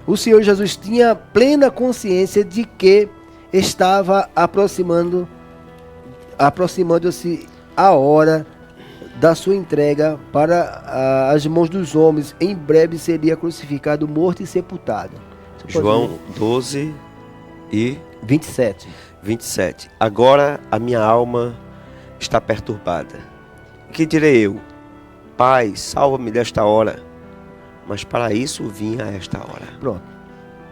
O Senhor Jesus tinha plena consciência de que estava aproximando-se a hora da sua entrega para as mãos dos homens. Em breve seria crucificado, morto e sepultado. João 12 e 27. Agora a minha alma está perturbada. Que direi eu? Pai, salva-me desta hora. Mas para isso vim a esta hora. Pronto.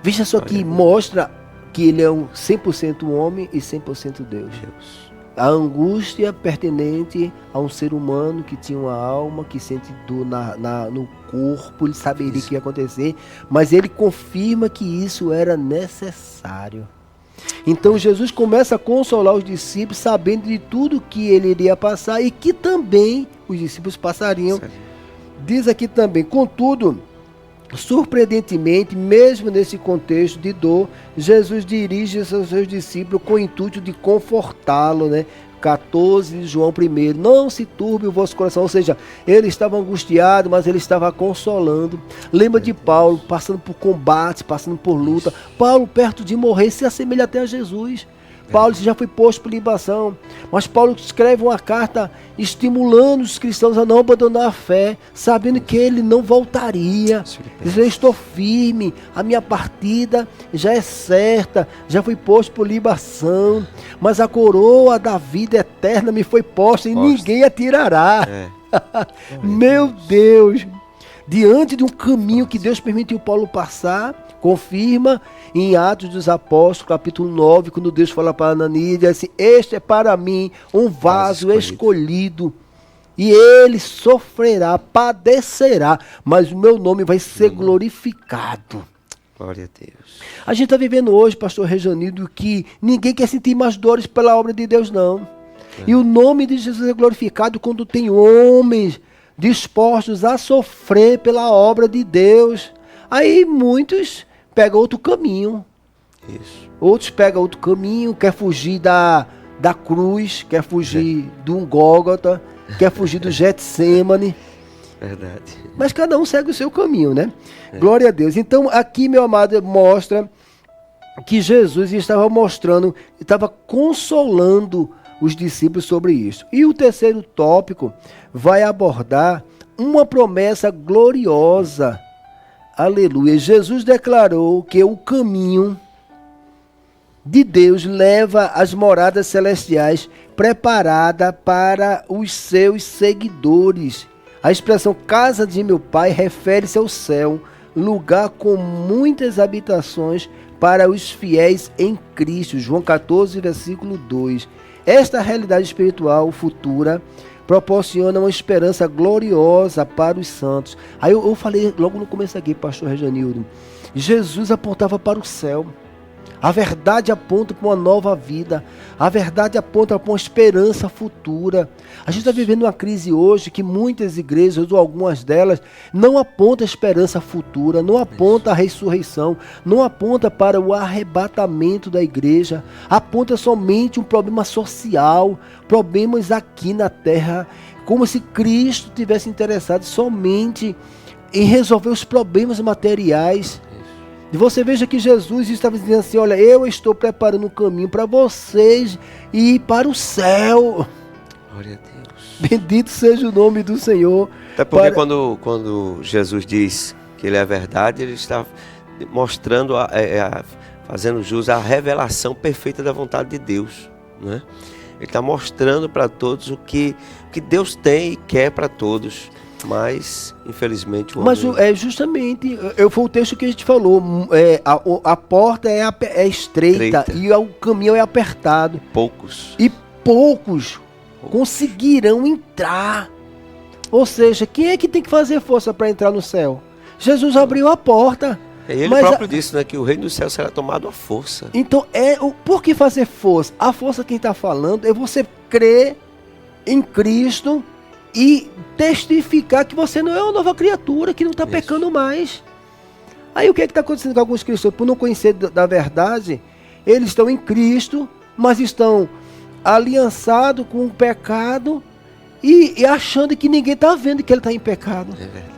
Veja só que mostra que ele é um 100% homem e 100% Deus. A angústia pertinente a um ser humano que tinha uma alma, que sente dor no corpo, ele saberia o que ia acontecer, mas ele confirma que isso era necessário. Então Jesus começa a consolar os discípulos, sabendo de tudo que ele iria passar e que também os discípulos passariam. Diz aqui também, contudo, surpreendentemente, mesmo nesse contexto de dor, Jesus dirige-se aos seus discípulos com o intuito de confortá-lo, né? 14 de João 1, não se turbe o vosso coração, ou seja, ele estava angustiado, mas ele estava consolando. Lembra de Paulo, passando por combate, passando por luta. Paulo, perto de morrer, se assemelha até a Jesus. Paulo já foi posto por libação, mas Paulo escreve uma carta estimulando os cristãos a não abandonar a fé, sabendo que ele não voltaria. Diz, eu estou firme, a minha partida já é certa, já fui posto por libação, mas a coroa da vida eterna me foi posta e ninguém a tirará. Meu Deus! Diante de um caminho que Deus permitiu Paulo passar, confirma em Atos dos Apóstolos, capítulo 9, quando Deus fala para Ananias, diz assim, este é para mim um vaso escolhido, e ele sofrerá, padecerá, mas o meu nome vai ser glorificado. Glória a Deus. A gente está vivendo hoje, pastor Rejanildo, que ninguém quer sentir mais dores pela obra de Deus, não. E o nome de Jesus é glorificado quando tem homens dispostos a sofrer pela obra de Deus. Aí muitos pegam outro caminho. Isso. Outros pegam outro caminho, quer fugir da cruz, quer fugir de um Gólgota, quer fugir do Getsêmane. Verdade. Mas cada um segue o seu caminho, né? Glória a Deus. Então aqui, meu amado, mostra que Jesus estava mostrando, estava consolando os discípulos sobre isso. E o terceiro tópico vai abordar uma promessa gloriosa. Aleluia. Jesus declarou que o caminho de Deus leva às moradas celestiais preparada para os seus seguidores. A expressão casa de meu pai refere-se ao céu, lugar com muitas habitações para os fiéis em Cristo. João 14, versículo 2. Esta realidade espiritual futura proporciona uma esperança gloriosa para os santos. Aí eu falei logo no começo aqui, pastor Rejanildo, Jesus apontava para o céu. A verdade aponta para uma nova vida. A verdade aponta para uma esperança futura. A gente está vivendo uma crise hoje que muitas igrejas, ou algumas delas, não apontam a esperança futura, não aponta a ressurreição, não aponta para o arrebatamento da igreja, aponta somente um problema social, problemas aqui na terra, como se Cristo tivesse interessado somente em resolver os problemas materiais. E você veja que Jesus estava dizendo assim, olha, eu estou preparando um caminho para vocês ir para o céu. Glória a Deus. Bendito seja o nome do Senhor. Até porque quando Jesus diz que ele é a verdade, ele está mostrando, fazendo jus à revelação perfeita da vontade de Deus, né? Ele está mostrando para todos o que Deus tem e quer para todos. Mas, infelizmente, o homem... Mas justamente, foi o texto que a gente falou, a porta é estreita e o caminho é apertado. Poucos. E poucos conseguirão entrar. Ou seja, quem é que tem que fazer força para entrar no céu? Jesus abriu a porta. Ele próprio disse, né, que o reino do céu será tomado à força. Então, por que fazer força? A força quem está falando é você crer em Cristo e testificar que você não é uma nova criatura, que não está pecando mais. Aí o que é que está acontecendo com alguns cristãos? Por não conhecer da verdade, eles estão em Cristo, mas estão aliançados com o pecado e achando que ninguém está vendo que ele está em pecado. É verdade.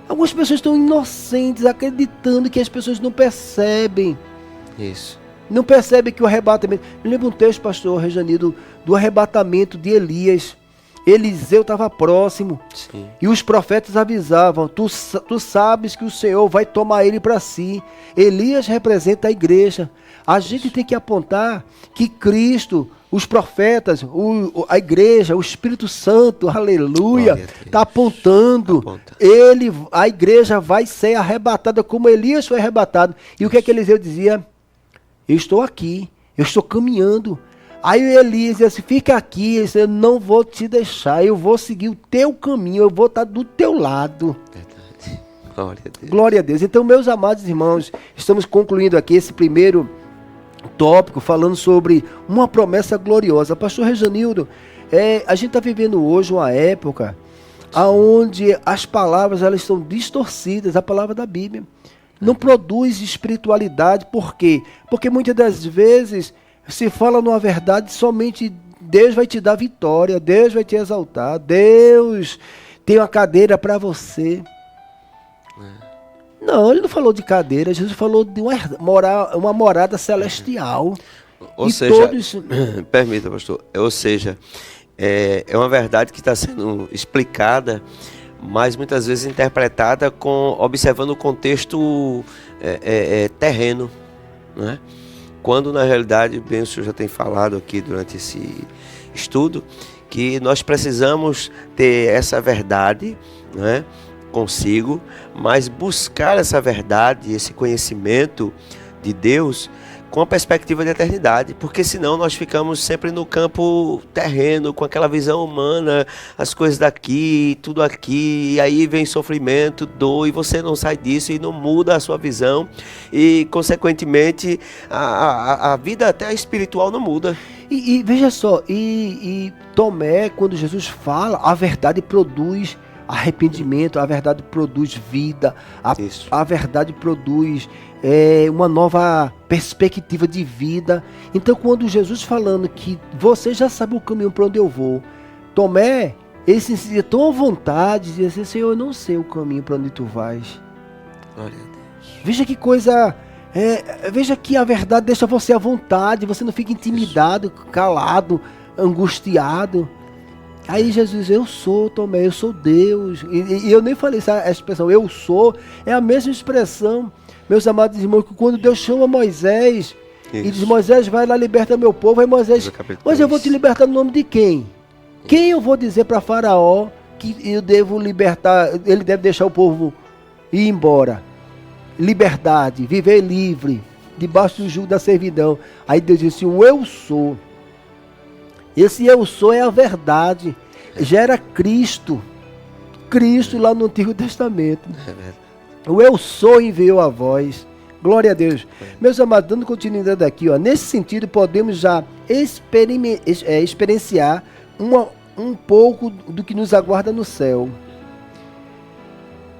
Algumas pessoas estão inocentes, acreditando que as pessoas não percebem. Isso. Não percebem que o arrebatamento... Me lembro um texto, pastor Rejanildo, do arrebatamento de Elias. Eliseu estava próximo. Sim. E os profetas avisavam, tu sabes que o Senhor vai tomar ele para si. Elias representa a igreja. A gente tem que apontar que Cristo, os profetas, a igreja, o Espírito Santo, aleluia, está apontando. A igreja vai ser arrebatada como Elias foi arrebatado. E o que é que Eliseu dizia? Eu estou aqui, eu estou caminhando. Aí Elias disse assim, fica aqui, ele disse, eu não vou te deixar, eu vou seguir o teu caminho, eu vou estar do teu lado. Verdade. Glória a Deus. Glória a Deus. Então, meus amados irmãos, estamos concluindo aqui esse primeiro tópico, falando sobre uma promessa gloriosa. Pastor Rejanildo, a gente está vivendo hoje uma época onde as palavras elas são distorcidas, a palavra da Bíblia. Não produz espiritualidade, por quê? Porque muitas das vezes se fala numa verdade, somente Deus vai te dar vitória, Deus vai te exaltar, Deus tem uma cadeira para você. Não, ele não falou de cadeira, Jesus falou de uma morada celestial. Ou seja, permita, pastor, ou seja, é uma verdade que está sendo explicada, mas muitas vezes interpretada observando o contexto terreno, né? Quando na realidade, bem o senhor já tem falado aqui durante esse estudo, que nós precisamos ter essa verdade, né, consigo, mas buscar essa verdade, esse conhecimento de Deus com a perspectiva de eternidade, porque senão nós ficamos sempre no campo terreno, com aquela visão humana, as coisas daqui, tudo aqui, e aí vem sofrimento, dor, e você não sai disso e não muda a sua visão, e consequentemente a vida até espiritual não muda. E veja só, e Tomé, quando Jesus fala, a verdade produz arrependimento, a verdade produz vida, a verdade produz uma nova perspectiva de vida. Então, quando Jesus falando que você já sabe o caminho para onde eu vou, Tomé, ele se sentia tão à vontade, dizia assim, Senhor, eu não sei o caminho para onde tu vais. Glória a Deus. Veja que coisa, veja que a verdade deixa você à vontade, você não fica intimidado, calado, angustiado. Aí Jesus, eu sou, Tomé, eu sou Deus. E eu nem falei essa expressão, eu sou, é a mesma expressão, meus amados irmãos, que quando Deus chama Moisés, e diz, Moisés, vai lá, liberta meu povo. Aí Moisés, mas eu vou te libertar no nome de quem? Quem eu vou dizer para Faraó que eu devo libertar, ele deve deixar o povo ir embora? Liberdade, viver livre, debaixo do jugo da servidão. Aí Deus disse, o eu sou. Esse eu sou é a verdade. Já era Cristo lá no Antigo Testamento. O eu sou enviou a voz. Glória a Deus. Meus amados, dando continuidade aqui, nesse sentido podemos já experienciar um pouco do que nos aguarda no céu.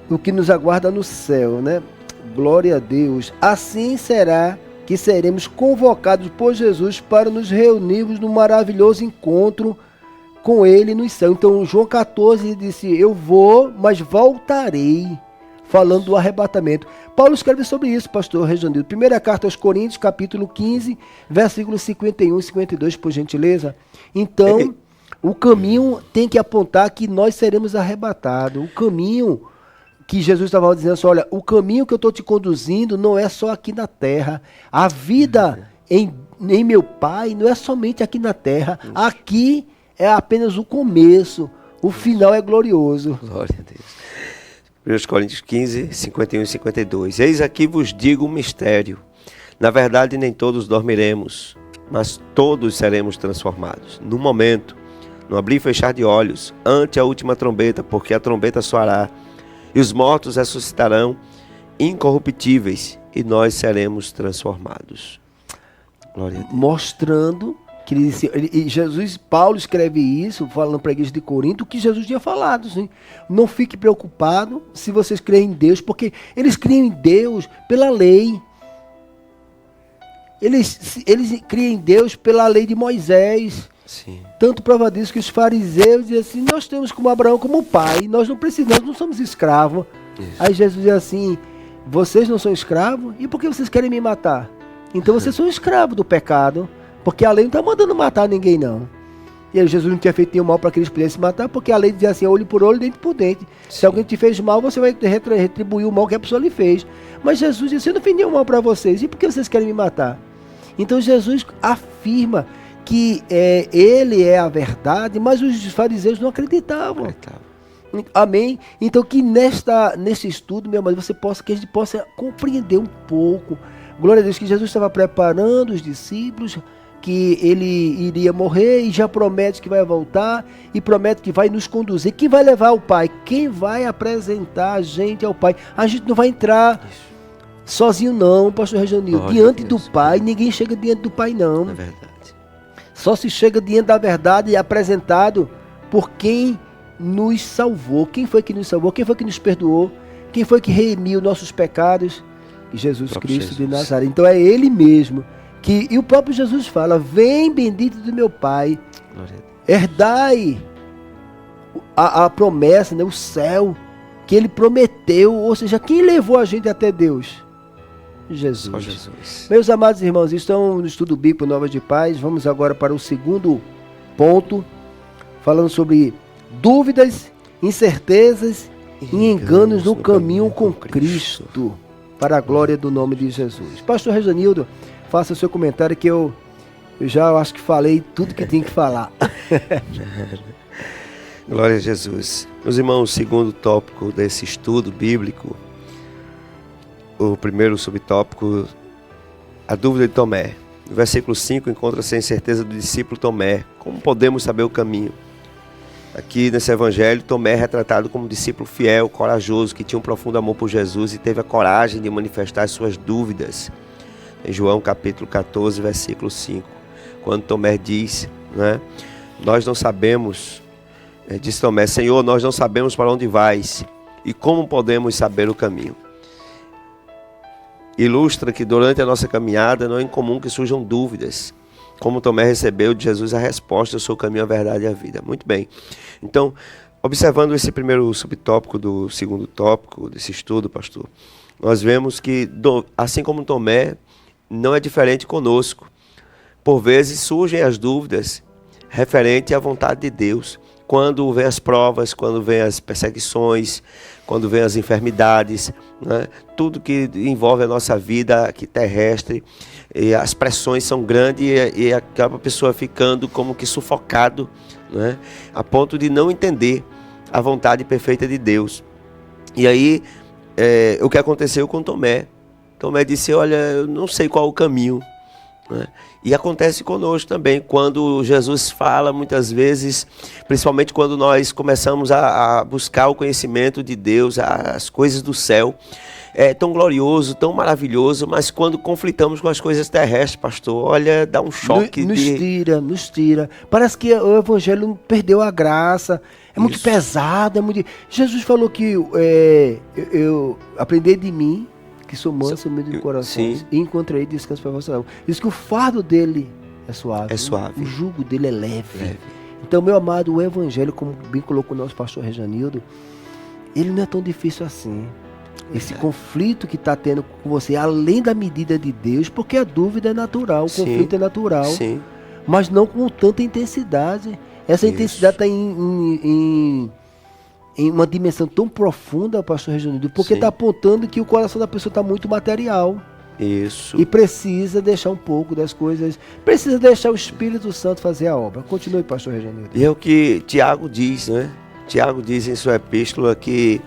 O que nos aguarda no céu, né? Glória a Deus. Assim será que seremos convocados por Jesus para nos reunirmos num maravilhoso encontro com Ele no céu. Então, João 14 disse, eu vou, mas voltarei, falando do arrebatamento. Paulo escreve sobre isso, pastor Rejanildo. Primeira carta aos Coríntios, capítulo 15, versículos 51 e 52, por gentileza. Então, o caminho tem que apontar que nós seremos arrebatados. O caminho que Jesus estava dizendo assim, olha, o caminho que eu estou te conduzindo não é só aqui na terra. A vida em meu Pai não é somente aqui na terra. Aqui é apenas o começo. O final é glorioso. Glória a Deus. 1 Coríntios 15, 51 e 52. Eis aqui vos digo um mistério. Na verdade, nem todos dormiremos, mas todos seremos transformados. No momento, no abrir e fechar de olhos, ante a última trombeta, porque a trombeta soará, e os mortos ressuscitarão incorruptíveis, e nós seremos transformados. Glória a Deus. Mostrando que Paulo escreve isso, falando para a igreja de Corinto, o que Jesus tinha falado. Assim. Não fique preocupado se vocês creem em Deus, porque eles criam em Deus pela lei. Eles criam em Deus pela lei de Moisés. Sim. Tanto prova disso que os fariseus diziam assim, nós temos como Abraão como pai, nós não precisamos, não somos escravos. Isso. Aí Jesus diz assim, vocês não são escravos? E por que vocês querem me matar? Então vocês são escravos do pecado, porque a lei não está mandando matar ninguém não. E aí Jesus não tinha feito nenhum mal para que eles pudessem matar, porque a lei dizia assim, olho por olho, dente por dente. Sim. Se alguém te fez mal, você vai retribuir o mal que a pessoa lhe fez. Mas Jesus disse, eu não fiz nenhum mal para vocês, e por que vocês querem me matar? Então Jesus afirma que ele é a verdade, mas os fariseus não acreditavam. Amém? Então que nesse estudo, meu amado, que a gente possa compreender um pouco. Glória a Deus, que Jesus estava preparando os discípulos que ele iria morrer e já promete que vai voltar e promete que vai nos conduzir. Quem vai levar ao Pai? Quem vai apresentar a gente ao Pai? A gente não vai entrar sozinho não, pastor Rejanildo. Diante do Pai, ninguém chega diante do Pai não. É verdade. Só se chega diante da verdade e apresentado por quem nos salvou. Quem foi que nos salvou? Quem foi que nos perdoou? Quem foi que remiu nossos pecados? Jesus Cristo de Nazaré. Então é Ele mesmo. E o próprio Jesus fala: vem bendito do meu Pai, herdai a promessa, né, o céu que Ele prometeu. Ou seja, quem levou a gente até Deus? Jesus. Só Jesus. Meus amados irmãos, estão no Estudo Bíblico Novas de Paz. Vamos agora para o segundo ponto, falando sobre dúvidas, incertezas e enganos no caminho com Cristo, para a glória do nome de Jesus. Pastor Rejanildo, faça o seu comentário, que eu já acho que falei tudo que tinha que falar. Glória a Jesus. Meus irmãos, o segundo tópico desse estudo bíblico, o primeiro subtópico, a dúvida de Tomé. No versículo 5 encontra-se a incerteza do discípulo Tomé. Como podemos saber o caminho? Aqui nesse evangelho, Tomé é retratado como discípulo fiel, corajoso, que tinha um profundo amor por Jesus e teve a coragem de manifestar as suas dúvidas. Em João capítulo 14, versículo 5, quando Tomé diz, né, nós não sabemos, disse Tomé: Senhor, nós não sabemos para onde vais e como podemos saber o caminho. Ilustra que durante a nossa caminhada não é incomum que surjam dúvidas, como Tomé recebeu de Jesus a resposta: eu sou o caminho, a verdade e a vida. Muito bem. Então, observando esse primeiro subtópico do segundo tópico desse estudo, pastor, nós vemos que, assim como Tomé, não é diferente conosco. Por vezes surgem as dúvidas referente à vontade de Deus. Quando vem as provas, quando vem as perseguições, quando vem as enfermidades, né? Tudo que envolve a nossa vida aqui terrestre, e as pressões são grandes e acaba a pessoa ficando como que sufocado, né? A ponto de não entender a vontade perfeita de Deus. E aí, o que aconteceu com Tomé? Tomé disse: olha, eu não sei qual o caminho, né? E acontece conosco também, quando Jesus fala muitas vezes, principalmente quando nós começamos a buscar o conhecimento de Deus, as coisas do céu. É tão glorioso, tão maravilhoso, mas quando conflitamos com as coisas terrestres, pastor, olha, dá um choque. Nos tira. Parece que o evangelho perdeu a graça, é muito pesado, é muito... Jesus falou que eu aprendi de mim, que sou manso e humilde de coração, e encontrei descanso para vossa alma. Diz que o fardo dele é suave. É suave. O jugo dele é leve. Então, meu amado, o evangelho, como bem colocou o nosso pastor Rejanildo, ele não é tão difícil assim. Esse conflito que está tendo com você, além da medida de Deus, porque a dúvida é natural, o conflito é natural, mas não com tanta intensidade. Essa intensidade está em uma dimensão tão profunda, pastor Rejanildo, porque está apontando que o coração da pessoa está muito material. Isso. E precisa deixar um pouco das coisas, precisa deixar o Espírito Santo fazer a obra. Continue, pastor Rejanildo. E é o que Tiago diz, né? Tiago diz em sua epístola que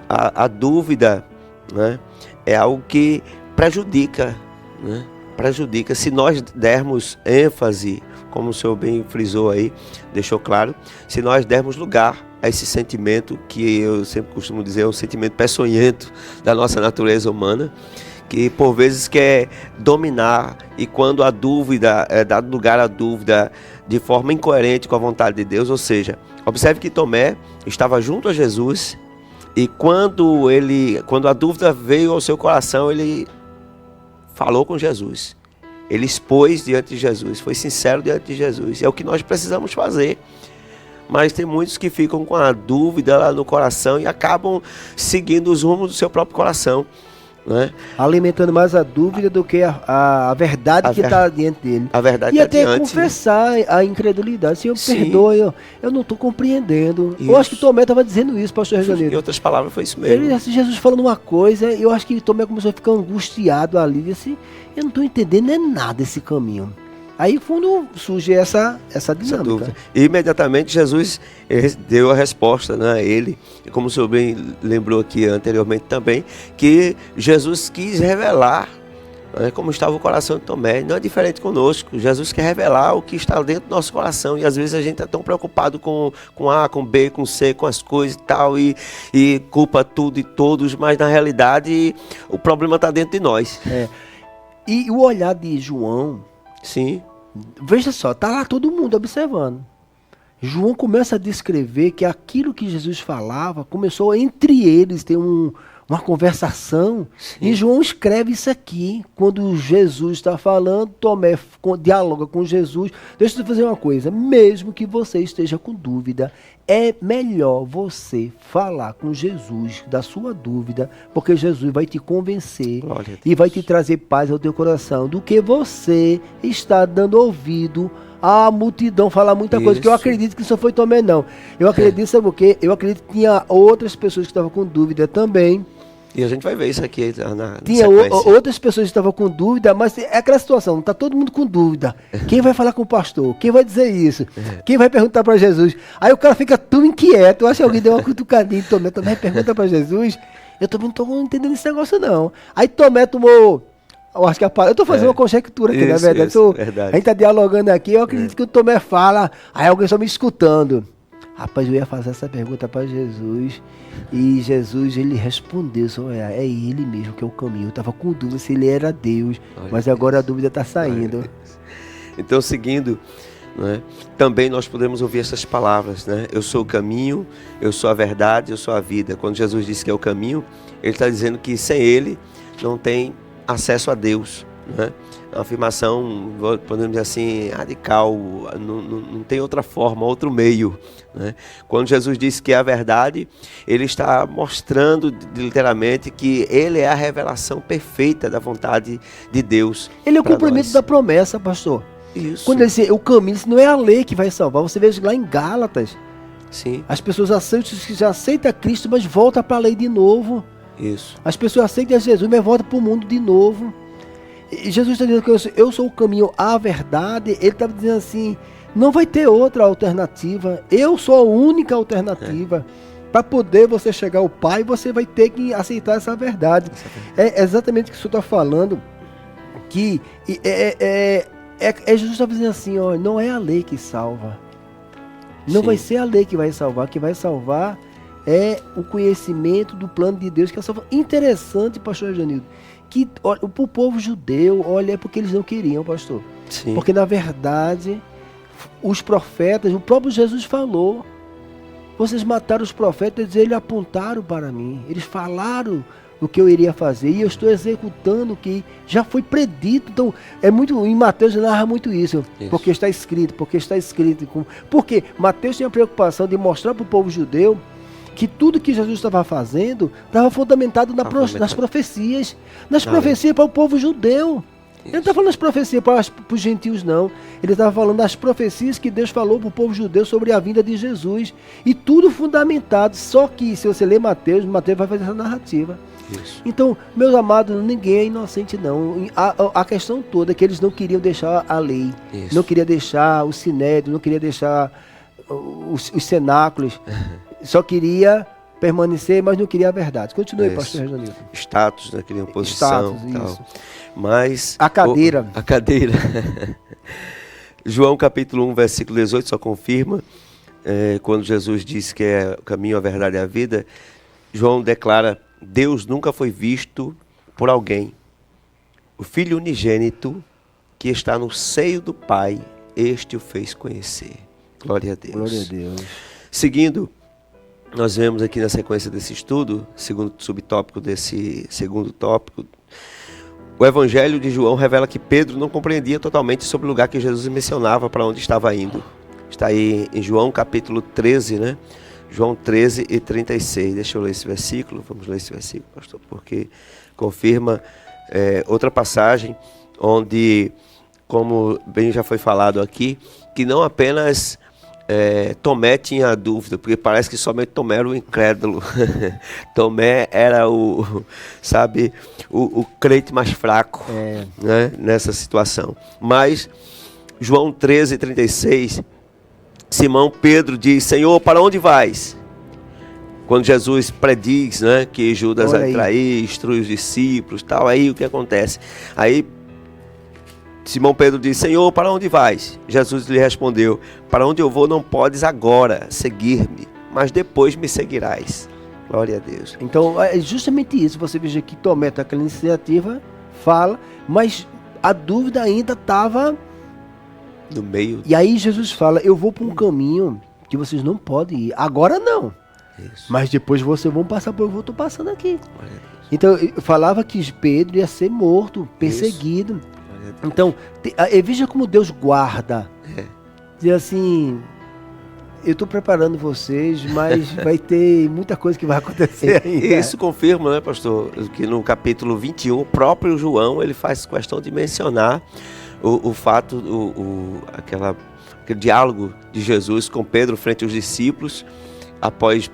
a dúvida, né, é algo que prejudica, né? Prejudica. Se nós dermos ênfase, como o senhor bem frisou aí, deixou claro, se nós dermos lugar a esse sentimento, que eu sempre costumo dizer é um sentimento peçonhento da nossa natureza humana, que por vezes quer dominar, e quando a dúvida é dado lugar à dúvida de forma incoerente com a vontade de Deus, ou seja, observe que Tomé estava junto a Jesus, e quando a dúvida veio ao seu coração, ele falou com Jesus. Ele expôs diante de Jesus, foi sincero diante de Jesus. É o que nós precisamos fazer. Mas tem muitos que ficam com a dúvida lá no coração e acabam seguindo os rumos do seu próprio coração, né? Alimentando mais a dúvida do que a verdade que está diante dele. A verdade. E até confessar a incredulidade. Senhor, perdoe, eu não estou compreendendo. Isso. Eu acho que Tomé estava dizendo isso, pastor Rejanildo. Em outras palavras, foi isso mesmo. Jesus falando uma coisa, eu acho que Tomé começou a ficar angustiado ali. Disse: eu não estou entendendo nada esse caminho. Aí quando surge essa dinâmica. E imediatamente Jesus deu a resposta, né, a ele. E como o senhor bem lembrou aqui anteriormente também, que Jesus quis revelar Como estava o coração de Tomé. Não é diferente conosco. Jesus quer revelar o que está dentro do nosso coração. E às vezes a gente é tão preocupado com A, com B, com C, com as coisas e tal. E culpa tudo e todos. Mas na realidade o problema está dentro de nós. E o olhar de João... Sim. Veja só, está lá todo mundo observando. João começa a descrever que aquilo que Jesus falava começou entre eles ter uma conversação. Sim. E João escreve isso aqui. Quando Jesus está falando, Tomé dialoga com Jesus. Deixa eu fazer uma coisa. Mesmo que você esteja com dúvida, é melhor você falar com Jesus da sua dúvida, porque Jesus vai te convencer e vai te trazer paz ao teu coração, do que você estar dando ouvido à multidão falar muita coisa, que eu acredito que isso foi Tomé, não. Eu acredito, sabe o quê? Eu acredito que tinha outras pessoas que estavam com dúvida também. E a gente vai ver isso aqui na Tinha outras pessoas que estavam com dúvida, mas é aquela situação, está todo mundo com dúvida. Quem vai falar com o pastor? Quem vai dizer isso? Quem vai perguntar para Jesus? Aí o cara fica tudo inquieto. Eu acho que alguém deu uma cutucadinha em Tomé. Tomé pergunta para Jesus. Eu também não estou entendendo esse negócio, não. Aí Tomé tomou... Eu acho que eu estou fazendo uma conjectura aqui, na verdade. Verdade. A gente está dialogando aqui, eu acredito que o Tomé fala, aí alguém só me escutando. Rapaz, eu ia fazer essa pergunta para Jesus e Jesus, ele respondeu, é ele mesmo que é o caminho. Eu estava com dúvida se ele era Deus, mas agora a dúvida está saindo. Então, seguindo, né, também nós podemos ouvir essas palavras, né? Eu sou o caminho, eu sou a verdade, eu sou a vida. Quando Jesus disse que é o caminho, ele está dizendo que sem ele não tem acesso a Deus, né? Uma afirmação, podemos dizer assim, radical, não tem outra forma, outro meio, né? Quando Jesus disse que é a verdade, ele está mostrando literalmente que ele é a revelação perfeita da vontade de Deus. Ele é o cumprimento da promessa, pastor. Isso. Quando ele diz o caminho, isso não é a lei que vai salvar. Você vê lá em Gálatas, sim, as pessoas já aceitam Cristo, mas voltam para a lei de novo. Isso. As pessoas aceitam Jesus, mas voltam para o mundo de novo. E Jesus está dizendo que eu sou o caminho, a verdade. Ele está dizendo assim, não vai ter outra alternativa. Eu sou a única alternativa. Para poder você chegar ao Pai, você vai ter que aceitar essa verdade. É exatamente o que o senhor está falando. Que Jesus está dizendo assim, ó, não é a lei que salva. Não vai ser a lei que vai salvar. Que vai salvar é o conhecimento do plano de Deus. Que é interessante, pastor Janildo, que o povo judeu, olha, é porque eles não queriam, pastor. Sim. Porque na verdade os profetas, o próprio Jesus falou, vocês mataram os profetas, eles apontaram para mim, eles falaram o que eu iria fazer e eu estou executando o que já foi predito. Então é muito, em Mateus narra muito isso. Porque está escrito. Porque Mateus tinha a preocupação de mostrar para o povo judeu que tudo que Jesus estava fazendo estava fundamentado nas profecias. Nas profecias para o povo judeu. Ele não está falando das profecias para os gentios, não. Ele estava falando das profecias que Deus falou para o povo judeu sobre a vinda de Jesus. E tudo fundamentado. Só que, se você ler Mateus vai fazer essa narrativa. Isso. Então, meus amados, ninguém é inocente, não. A questão toda é que eles não queriam deixar a lei. Isso. Não queriam deixar o sinédrio, não queriam deixar os cenáculos. Só queria permanecer, mas não queria a verdade. Continue, pastor Reginaldo. Status, né? Queria posição. Status, isso. Mas a cadeira. A cadeira. João capítulo 1, versículo 18, só confirma. Quando Jesus disse que é o caminho, a verdade e a vida, João declara, Deus nunca foi visto por alguém. O Filho unigênito que está no seio do Pai, este o fez conhecer. Glória a Deus. Glória a Deus. Seguindo, nós vemos aqui na sequência desse estudo, segundo subtópico desse segundo tópico, o Evangelho de João revela que Pedro não compreendia totalmente sobre o lugar que Jesus mencionava para onde estava indo. Está aí em João capítulo 13, né? João 13 e 36. Deixa eu ler esse versículo. Vamos ler esse versículo, pastor, porque confirma outra passagem onde, como bem já foi falado aqui, que não apenas Tomé tinha dúvida, porque parece que somente Tomé era o incrédulo. Tomé era o crente mais fraco, né, nessa situação. Mas João 13, 36, Simão Pedro diz, Senhor, para onde vais? Quando Jesus prediz, né, que Judas Olha vai aí. trair, instrui os discípulos, tal, aí o que acontece? Aí Simão Pedro diz: Senhor, para onde vais? Jesus lhe respondeu: para onde eu vou não podes agora seguir-me, mas depois me seguirás. Glória a Deus. Então, é justamente isso. Você veja que Tomé está aquela iniciativa, fala, mas a dúvida ainda estava. No meio. E aí Jesus fala: eu vou para um caminho que vocês não podem ir. Agora não. Isso. Mas depois vocês vão passar por eu estou passando aqui. Glória a Deus. Então, eu falava que Pedro ia ser morto, perseguido. Glória a Deus. Então, veja como Deus guarda. É. Diz assim, eu estou preparando vocês, mas vai ter muita coisa que vai acontecer ainda. Isso confirma, né, pastor, que no capítulo 21, o próprio João, ele faz questão de mencionar o fato, aquele diálogo de Jesus com Pedro frente aos discípulos, após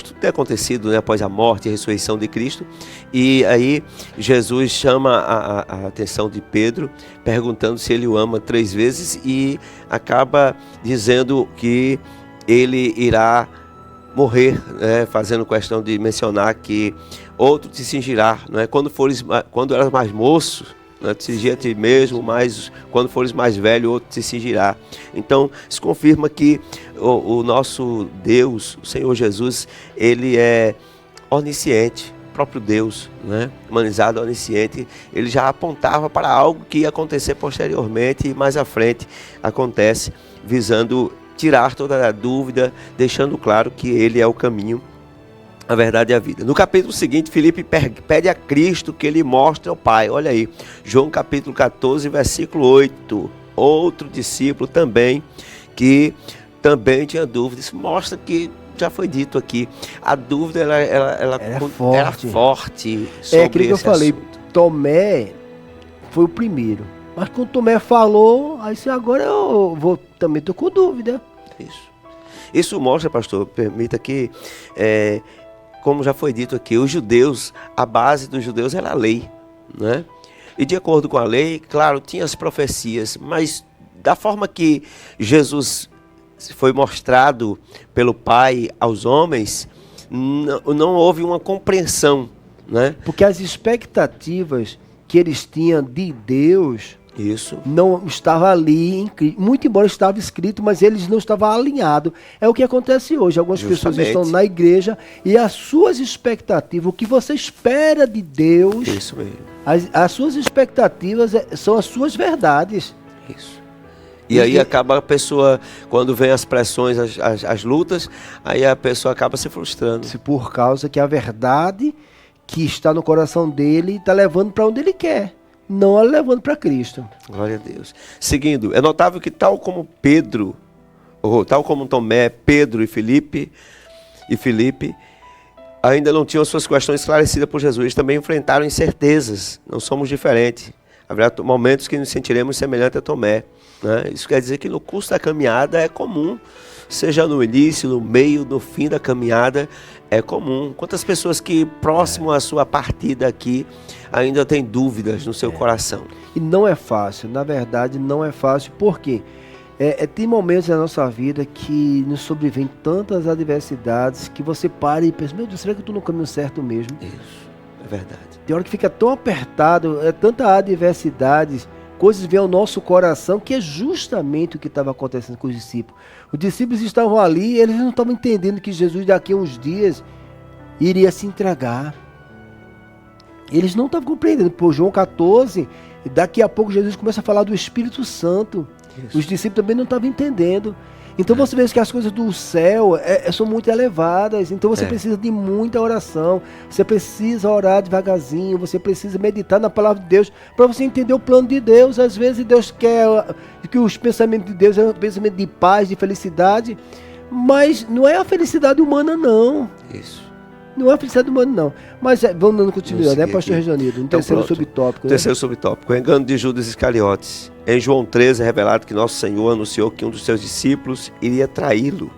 tudo ter acontecido, né, após a morte e a ressurreição de Cristo. E aí Jesus chama a atenção de Pedro, perguntando se ele o ama 3 vezes, e acaba dizendo que ele irá morrer, né, fazendo questão de mencionar que outro te cingirá, né, quando eras mais moço, né, te cingir a ti mesmo, mas quando fores mais velho, outro te cingirá. Então, isso confirma que o nosso Deus, o Senhor Jesus, ele é onisciente, próprio Deus, né, humanizado, onisciente. Ele já apontava para algo que ia acontecer posteriormente e mais à frente acontece, visando tirar toda a dúvida, deixando claro que ele é o caminho, a verdade e a vida. No capítulo seguinte, Filipe pede a Cristo que ele mostre ao Pai. Olha aí, João capítulo 14, versículo 8. Outro discípulo também, que também tinha dúvida. Isso mostra que, já foi dito aqui, a dúvida ela era forte sobre É aquilo que eu falei, assunto. Tomé foi o primeiro. Mas quando Tomé falou, aí se agora eu vou, também estou com dúvida. Isso mostra, pastor, permita que, como já foi dito aqui, os judeus, a base dos judeus era a lei, né? E de acordo com a lei, claro, tinha as profecias, mas da forma que Jesus foi mostrado pelo Pai aos homens, não houve uma compreensão, né? Porque as expectativas que eles tinham de Deus Isso. não estava ali, muito embora estava escrito, mas eles não estavam alinhados. É o que acontece hoje. Algumas pessoas Justamente. estão na igreja e as suas expectativas, o que você espera de Deus, Isso mesmo. as suas expectativas são as suas verdades. Isso. E aí acaba a pessoa, quando vem as pressões, as lutas, aí a pessoa acaba se frustrando. Se por causa que a verdade que está no coração dele está levando para onde ele quer, não a levando para Cristo. Glória a Deus. Seguindo, é notável que tal como Pedro, ou tal como Tomé, Pedro e Filipe, ainda não tinham suas questões esclarecidas por Jesus. Eles também enfrentaram incertezas. Não somos diferentes. Haverá momentos que nos sentiremos semelhantes a Tomé, né? Isso quer dizer que no curso da caminhada é comum, seja no início, no meio, no fim da caminhada, é comum. Quantas pessoas que próximo à sua partida aqui ainda têm dúvidas no seu coração? E não é fácil, na verdade não é fácil, porque tem momentos na nossa vida que nos sobrevêm tantas adversidades que você para e pensa, meu Deus, será que eu estou no caminho certo mesmo? Isso, é verdade. Tem hora que fica tão apertado, tanta adversidade, coisas vêm ao nosso coração, que é justamente o que estava acontecendo com os discípulos. Os discípulos estavam ali, eles não estavam entendendo que Jesus daqui a uns dias iria se entregar. Eles não estavam compreendendo. Por João 14, daqui a pouco Jesus começa a falar do Espírito Santo. Isso. Os discípulos também não estavam entendendo. Então você vê que as coisas do céu são muito elevadas. Então você precisa de muita oração. Você precisa orar devagarzinho. Você precisa meditar na palavra de Deus para você entender o plano de Deus. Às vezes Deus quer que os pensamentos de Deus é um pensamento de paz, de felicidade. Mas não é a felicidade humana, não. Isso. Não é a felicidade humana, não. Mas vamos dando continuidade, né, pastor aqui. Regianido? Um Então, terceiro pronto. subtópico. Né? Terceiro subtópico, o engano de Judas Iscariotes. Em João 13 é revelado que nosso Senhor anunciou que um dos seus discípulos iria traí-lo.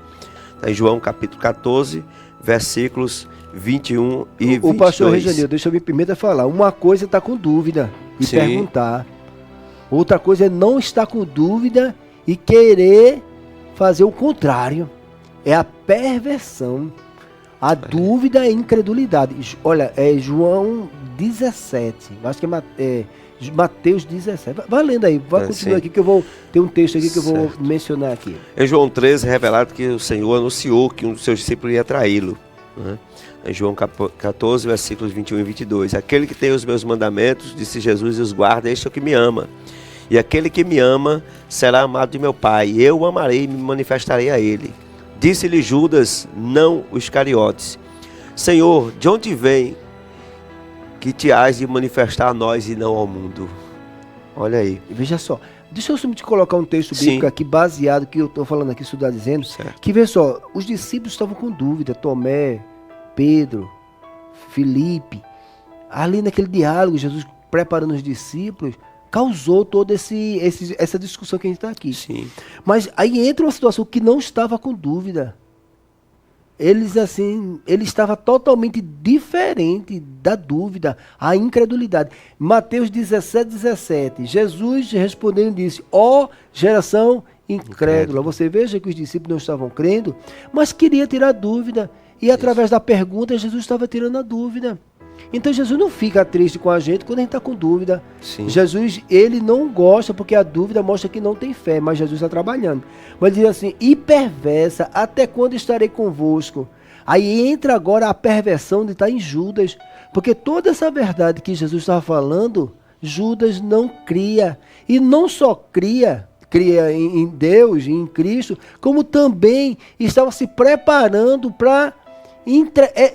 Está em João capítulo 14, versículos 21 e 22. O pastor Regianido, deixa eu me primeiro falar. Uma coisa é estar com dúvida e Sim. perguntar. Outra coisa é não estar com dúvida e querer fazer o contrário. É a perversão. A dúvida é incredulidade. Olha, é João 17. Acho que é Mateus 17. Vai lendo aí, vai continuar aqui que eu vou ter um texto aqui que eu vou mencionar aqui. Em João 13 é revelado que o Senhor anunciou que um dos seus discípulos ia traí-lo, né? Em João 14, versículos 21 e 22. Aquele que tem os meus mandamentos, disse Jesus, e os guarda, este é o que me ama. E aquele que me ama será amado de meu Pai. Eu o amarei e me manifestarei a ele. Disse-lhe Judas, não os Iscariotes: Senhor, de onde vem que te hás de manifestar a nós e não ao mundo? Olha aí. Veja só, deixa eu te colocar um texto bíblico aqui, baseado, que eu estou falando aqui, isso está dizendo, que veja só, os discípulos estavam com dúvida, Tomé, Pedro, Filipe, ali naquele diálogo, Jesus preparando os discípulos, causou toda essa discussão que a gente está aqui. Sim. Mas aí entra uma situação que não estava com dúvida. Ele estava totalmente diferente da dúvida, a incredulidade. Mateus 17, 17. Jesus respondendo disse: ó geração incrédula. Você veja que os discípulos não estavam crendo, mas queria tirar dúvida. E através da pergunta, Jesus estava tirando a dúvida. Então Jesus não fica triste com a gente quando a gente está com dúvida. Sim. Jesus, ele não gosta porque a dúvida mostra que não tem fé, mas Jesus está trabalhando. Mas ele diz assim: e perversa, até quando estarei convosco? Aí entra agora a perversão de estar em Judas, porque toda essa verdade que Jesus estava falando, Judas não cria. E não só cria em Deus, em Cristo, como também estava se preparando para...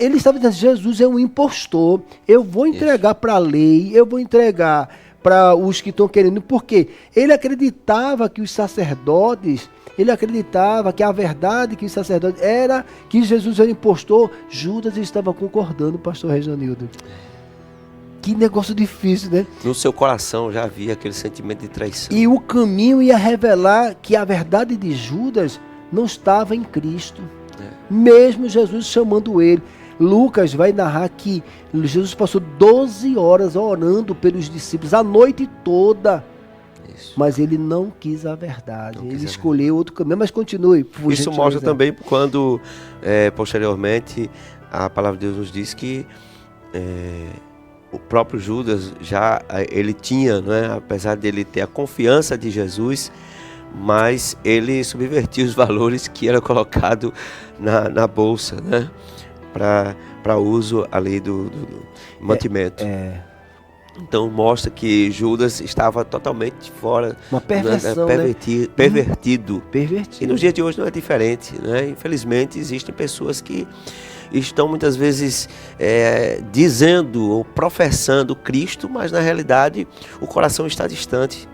Ele estava dizendo: Jesus é um impostor, eu vou entregar para a lei, eu vou entregar para os que estão querendo, porque ele acreditava que os sacerdotes, ele acreditava que a verdade que os sacerdotes era que Jesus era impostor. Judas estava concordando, pastor Reginaldo. Que negócio difícil, né? No seu coração já havia aquele sentimento de traição. E o caminho ia revelar que a verdade de Judas não estava em Cristo. Mesmo Jesus chamando ele. Lucas vai narrar que Jesus passou 12 horas orando pelos discípulos a noite toda. Isso. Mas ele não quis a verdade. Ele escolheu outro caminho. Mas continue. Isso mostra também quando, posteriormente, a palavra de Deus nos diz que o próprio Judas ele tinha, né, apesar de ele ter a confiança de Jesus, mas ele subvertia os valores que era colocado na bolsa, né, para uso ali do mantimento. Então mostra que Judas estava totalmente fora, uma perversão, pervertido. E nos dias de hoje não é diferente, né? Infelizmente existem pessoas que estão muitas vezes dizendo ou professando Cristo, mas na realidade o coração está distante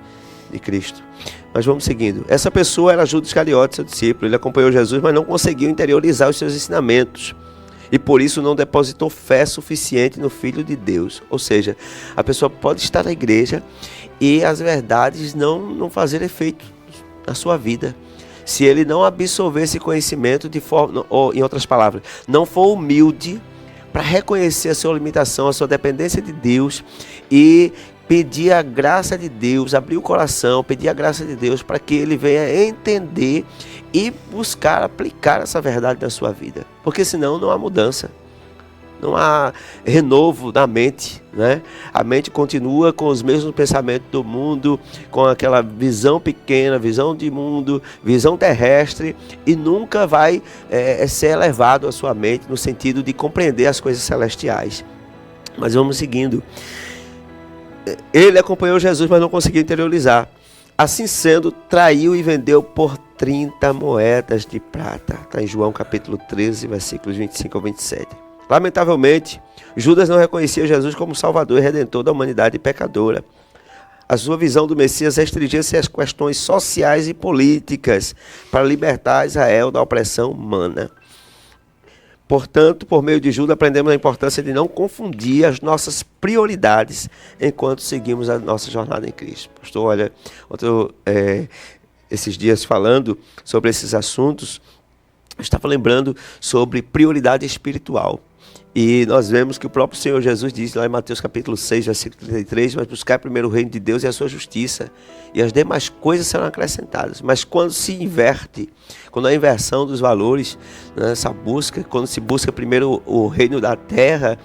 de Cristo. Mas vamos seguindo. Essa pessoa era Judas Iscariotes, seu discípulo. Ele acompanhou Jesus, mas não conseguiu interiorizar os seus ensinamentos. E por isso não depositou fé suficiente no Filho de Deus. Ou seja, a pessoa pode estar na igreja e as verdades não fazer efeito na sua vida. Se ele não absorver esse conhecimento de forma, ou em outras palavras, não for humilde para reconhecer a sua limitação, a sua dependência de Deus e pedir a graça de Deus, abrir o coração, pedir a graça de Deus para que ele venha entender e buscar aplicar essa verdade na sua vida. Porque senão não há mudança, não há renovo da mente, né? A mente continua com os mesmos pensamentos do mundo, com aquela visão pequena, visão de mundo, visão terrestre, e nunca vai ser elevado a sua mente no sentido de compreender as coisas celestiais. Mas vamos seguindo. Ele acompanhou Jesus, mas não conseguiu interiorizar. Assim sendo, traiu e vendeu por 30 moedas de prata. Está em João capítulo 13, versículos 25 ao 27. Lamentavelmente, Judas não reconhecia Jesus como Salvador e Redentor da humanidade pecadora. A sua visão do Messias restringia-se às questões sociais e políticas para libertar Israel da opressão humana. Portanto, por meio de Judas, aprendemos a importância de não confundir as nossas prioridades enquanto seguimos a nossa jornada em Cristo. Pastor, olha, esses dias falando sobre esses assuntos, eu estava lembrando sobre prioridade espiritual. E nós vemos que o próprio Senhor Jesus diz lá em Mateus capítulo 6, versículo 33, mas buscar primeiro o reino de Deus e a sua justiça, e as demais coisas serão acrescentadas. Mas quando se inverte, quando a inversão dos valores, nessa busca, quando se busca primeiro o reino da terra,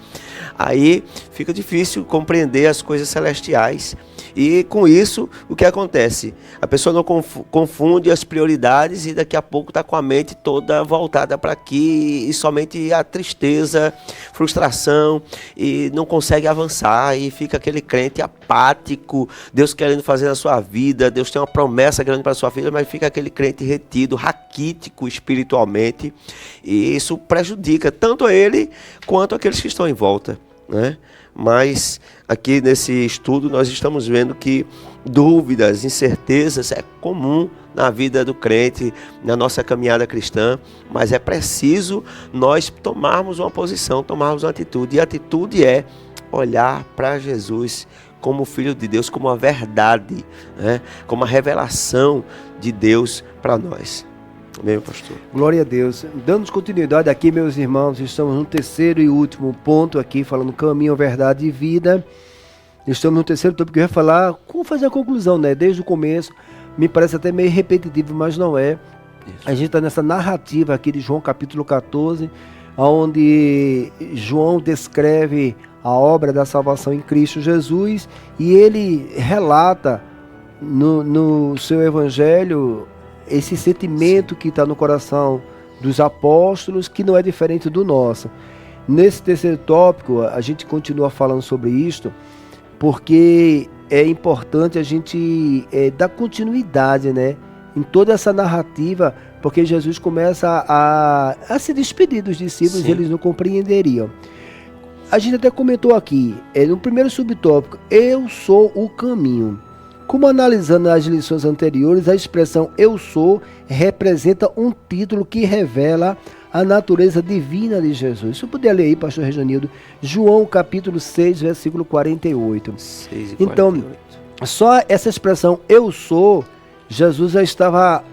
aí fica difícil compreender as coisas celestiais. E com isso, o que acontece? A pessoa não confunde as prioridades e daqui a pouco está com a mente toda voltada para aqui e somente a tristeza, frustração, e não consegue avançar e fica aquele crente apático, Deus querendo fazer na sua vida, Deus tem uma promessa grande para a sua vida, mas fica aquele crente retido, raquítico espiritualmente, e isso prejudica tanto a ele quanto aqueles que estão em volta, né? Mas aqui nesse estudo nós estamos vendo que dúvidas, incertezas é comum na vida do crente, na nossa caminhada cristã, mas é preciso nós tomarmos uma posição, tomarmos uma atitude, e a atitude é olhar para Jesus como Filho de Deus, como a verdade, né? Como a revelação de Deus para nós. Amém, pastor? Glória a Deus. Dando continuidade aqui, meus irmãos, estamos no terceiro e último ponto aqui, falando caminho, verdade e vida. Estamos no terceiro tópico que eu ia falar, como fazer a conclusão, né? Desde o começo, me parece até meio repetitivo, mas não é. Isso. A gente está nessa narrativa aqui de João capítulo 14, onde João descreve a obra da salvação em Cristo Jesus, e ele relata no seu evangelho esse sentimento que está no coração dos apóstolos, que não é diferente do nosso. Nesse terceiro tópico, a gente continua falando sobre isto, porque é importante a gente dar continuidade, né, em toda essa narrativa, porque Jesus começa a se despedir dos discípulos. Sim. E eles não compreenderiam. A gente até comentou aqui, no primeiro subtópico, eu sou o caminho. Como analisando as lições anteriores, a expressão eu sou representa um título que revela a natureza divina de Jesus. Se eu puder ler aí, pastor Reginildo, João capítulo 6, versículo 48. 6 e 48. Então, só essa expressão eu sou, Jesus já estava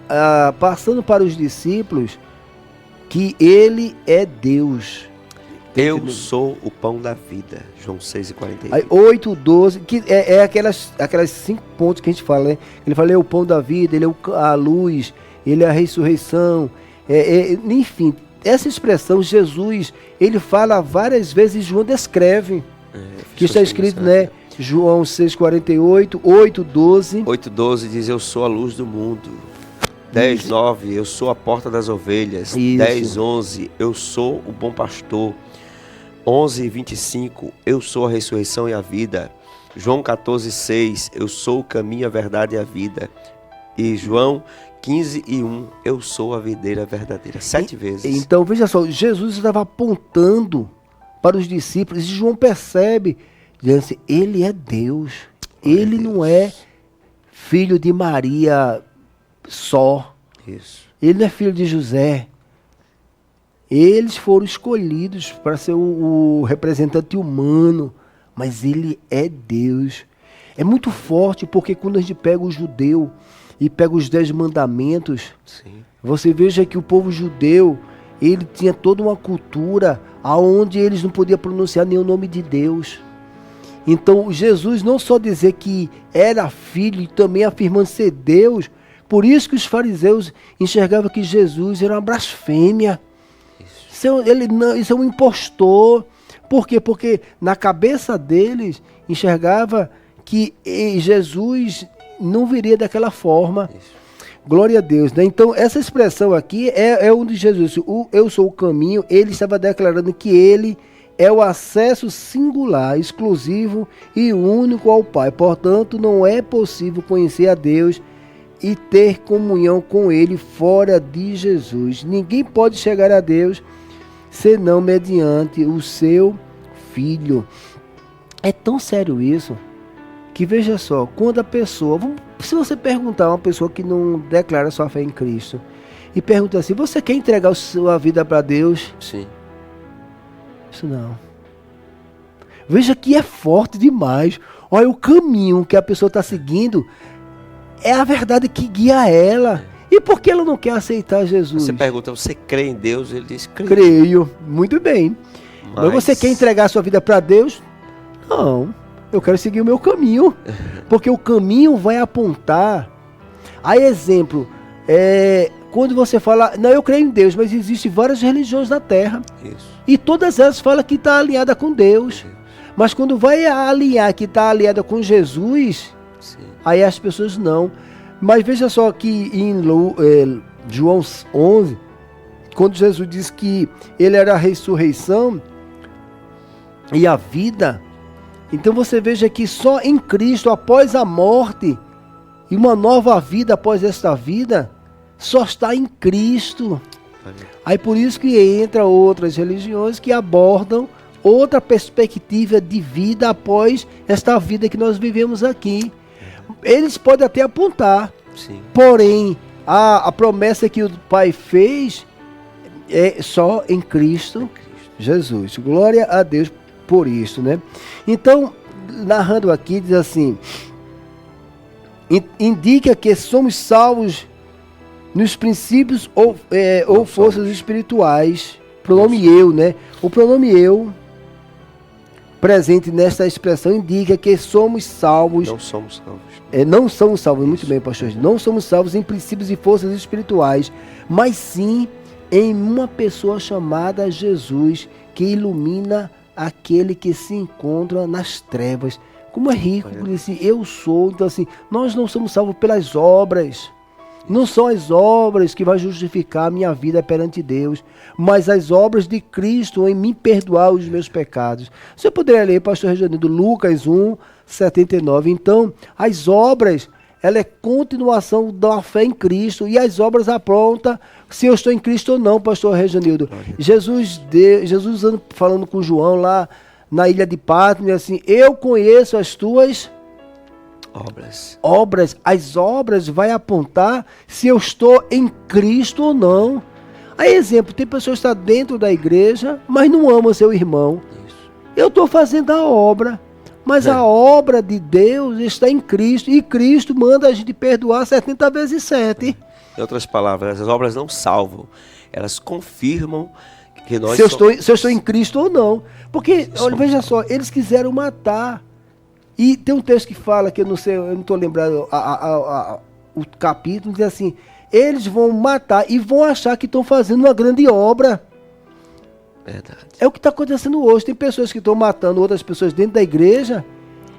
passando para os discípulos que ele é Deus. Eu sou o pão da vida, João 6 e 48. Aí 8, 12, que é aquelas 5 pontos que a gente fala, né? Ele fala, ele é o pão da vida, ele é a luz, ele é a ressurreição, enfim, essa expressão, Jesus, ele fala várias vezes, João descreve, que está escrito, né? João 6, 48, 8, 12. 8, 12 diz, eu sou a luz do mundo. 10, 9, eu sou a porta das ovelhas. Isso. 10, 11, eu sou o bom pastor. 11, 25, eu sou a ressurreição e a vida. João 14, 6, eu sou o caminho, a verdade e a vida. E João 15 e 1, eu sou a videira verdadeira. 7 vezes. Então, veja só, Jesus estava apontando para os discípulos, e João percebe, dizendo assim, ele é Deus. Ele não é filho de Maria só. Isso. Ele não é filho de José. Eles foram escolhidos para ser o representante humano, mas ele é Deus. É muito forte, porque quando a gente pega o judeu e pega os 10 mandamentos, sim, você veja que o povo judeu, ele tinha toda uma cultura onde eles não podiam pronunciar nem o nome de Deus. Então Jesus não só dizer que era filho, e também afirmando ser Deus, por isso que os fariseus enxergavam que Jesus era uma blasfêmia. Isso é um impostor. Por quê? Porque na cabeça deles enxergava que Jesus não viria daquela forma. Isso. Glória a Deus, né? Então essa expressão aqui é onde Jesus, eu sou o caminho, ele estava declarando que ele é o acesso singular, exclusivo e único ao Pai. Portanto, não é possível conhecer a Deus e ter comunhão com ele fora de Jesus. Ninguém pode chegar a Deus senão mediante o seu Filho. É tão sério isso, que veja só, quando a pessoa, se você perguntar a uma pessoa que não declara sua fé em Cristo, e pergunta assim, você quer entregar a sua vida para Deus? Sim. Isso não. Veja que é forte demais. Olha, o caminho que a pessoa está seguindo é a verdade que guia ela. E por que ela não quer aceitar Jesus? Você pergunta, você crê em Deus? Ele diz, creio. Muito bem. Mas você quer entregar a sua vida para Deus? Não, eu quero seguir o meu caminho. Porque o caminho vai apontar. Aí, exemplo, quando você fala, não, eu creio em Deus, mas existem várias religiões na Terra. Isso. E todas elas falam que está alinhada com Deus. Mas quando vai alinhar que está alinhada com Jesus, Sim. aí as pessoas não. Mas veja só que em João 11, quando Jesus diz que ele era a ressurreição e a vida, então você veja que só em Cristo, após a morte, e uma nova vida após esta vida, só está em Cristo. Aí por isso que entra outras religiões que abordam outra perspectiva de vida após esta vida que nós vivemos aqui. Eles podem até apontar, Sim. porém a promessa que o Pai fez é só em Cristo Jesus. Glória a Deus por isso, né? Então, narrando aqui, diz assim: indica que somos salvos nos princípios ou forças espirituais. Pronome eu, né? O pronome eu, presente nesta expressão, indica que somos salvos. Não somos salvos. Não somos salvos, muito bem, pastor. Não somos salvos em princípios e forças espirituais, mas sim em uma pessoa chamada Jesus, que ilumina aquele que se encontra nas trevas. Como é rico, por isso, eu sou. Então, assim, nós não somos salvos pelas obras. Não são as obras que vão justificar a minha vida perante Deus, mas as obras de Cristo em me perdoar os meus pecados. Você poderia ler, pastor Reginaldo, Lucas 1, 79. Então, as obras, ela é continuação da fé em Cristo, e as obras apontam se eu estou em Cristo ou não, pastor Reginaldo. Jesus falando com João lá na ilha de Patmos, assim: eu conheço as tuas obras. As obras vai apontar se eu estou em Cristo ou não. Aí, exemplo, tem pessoas que estão dentro da igreja, mas não amam seu irmão. Isso. Eu estou fazendo a obra, mas a obra de Deus está em Cristo, e Cristo manda a gente perdoar 70 vezes 7. Em outras palavras, as obras não salvam, elas confirmam que nós se eu estou em Cristo ou não. Porque, olha, veja só, eles quiseram matar. E tem um texto que fala, que eu não sei, eu não estou lembrando o capítulo, diz assim: eles vão matar e vão achar que estão fazendo uma grande obra. Verdade. É o que está acontecendo hoje. Tem pessoas que estão matando outras pessoas dentro da igreja.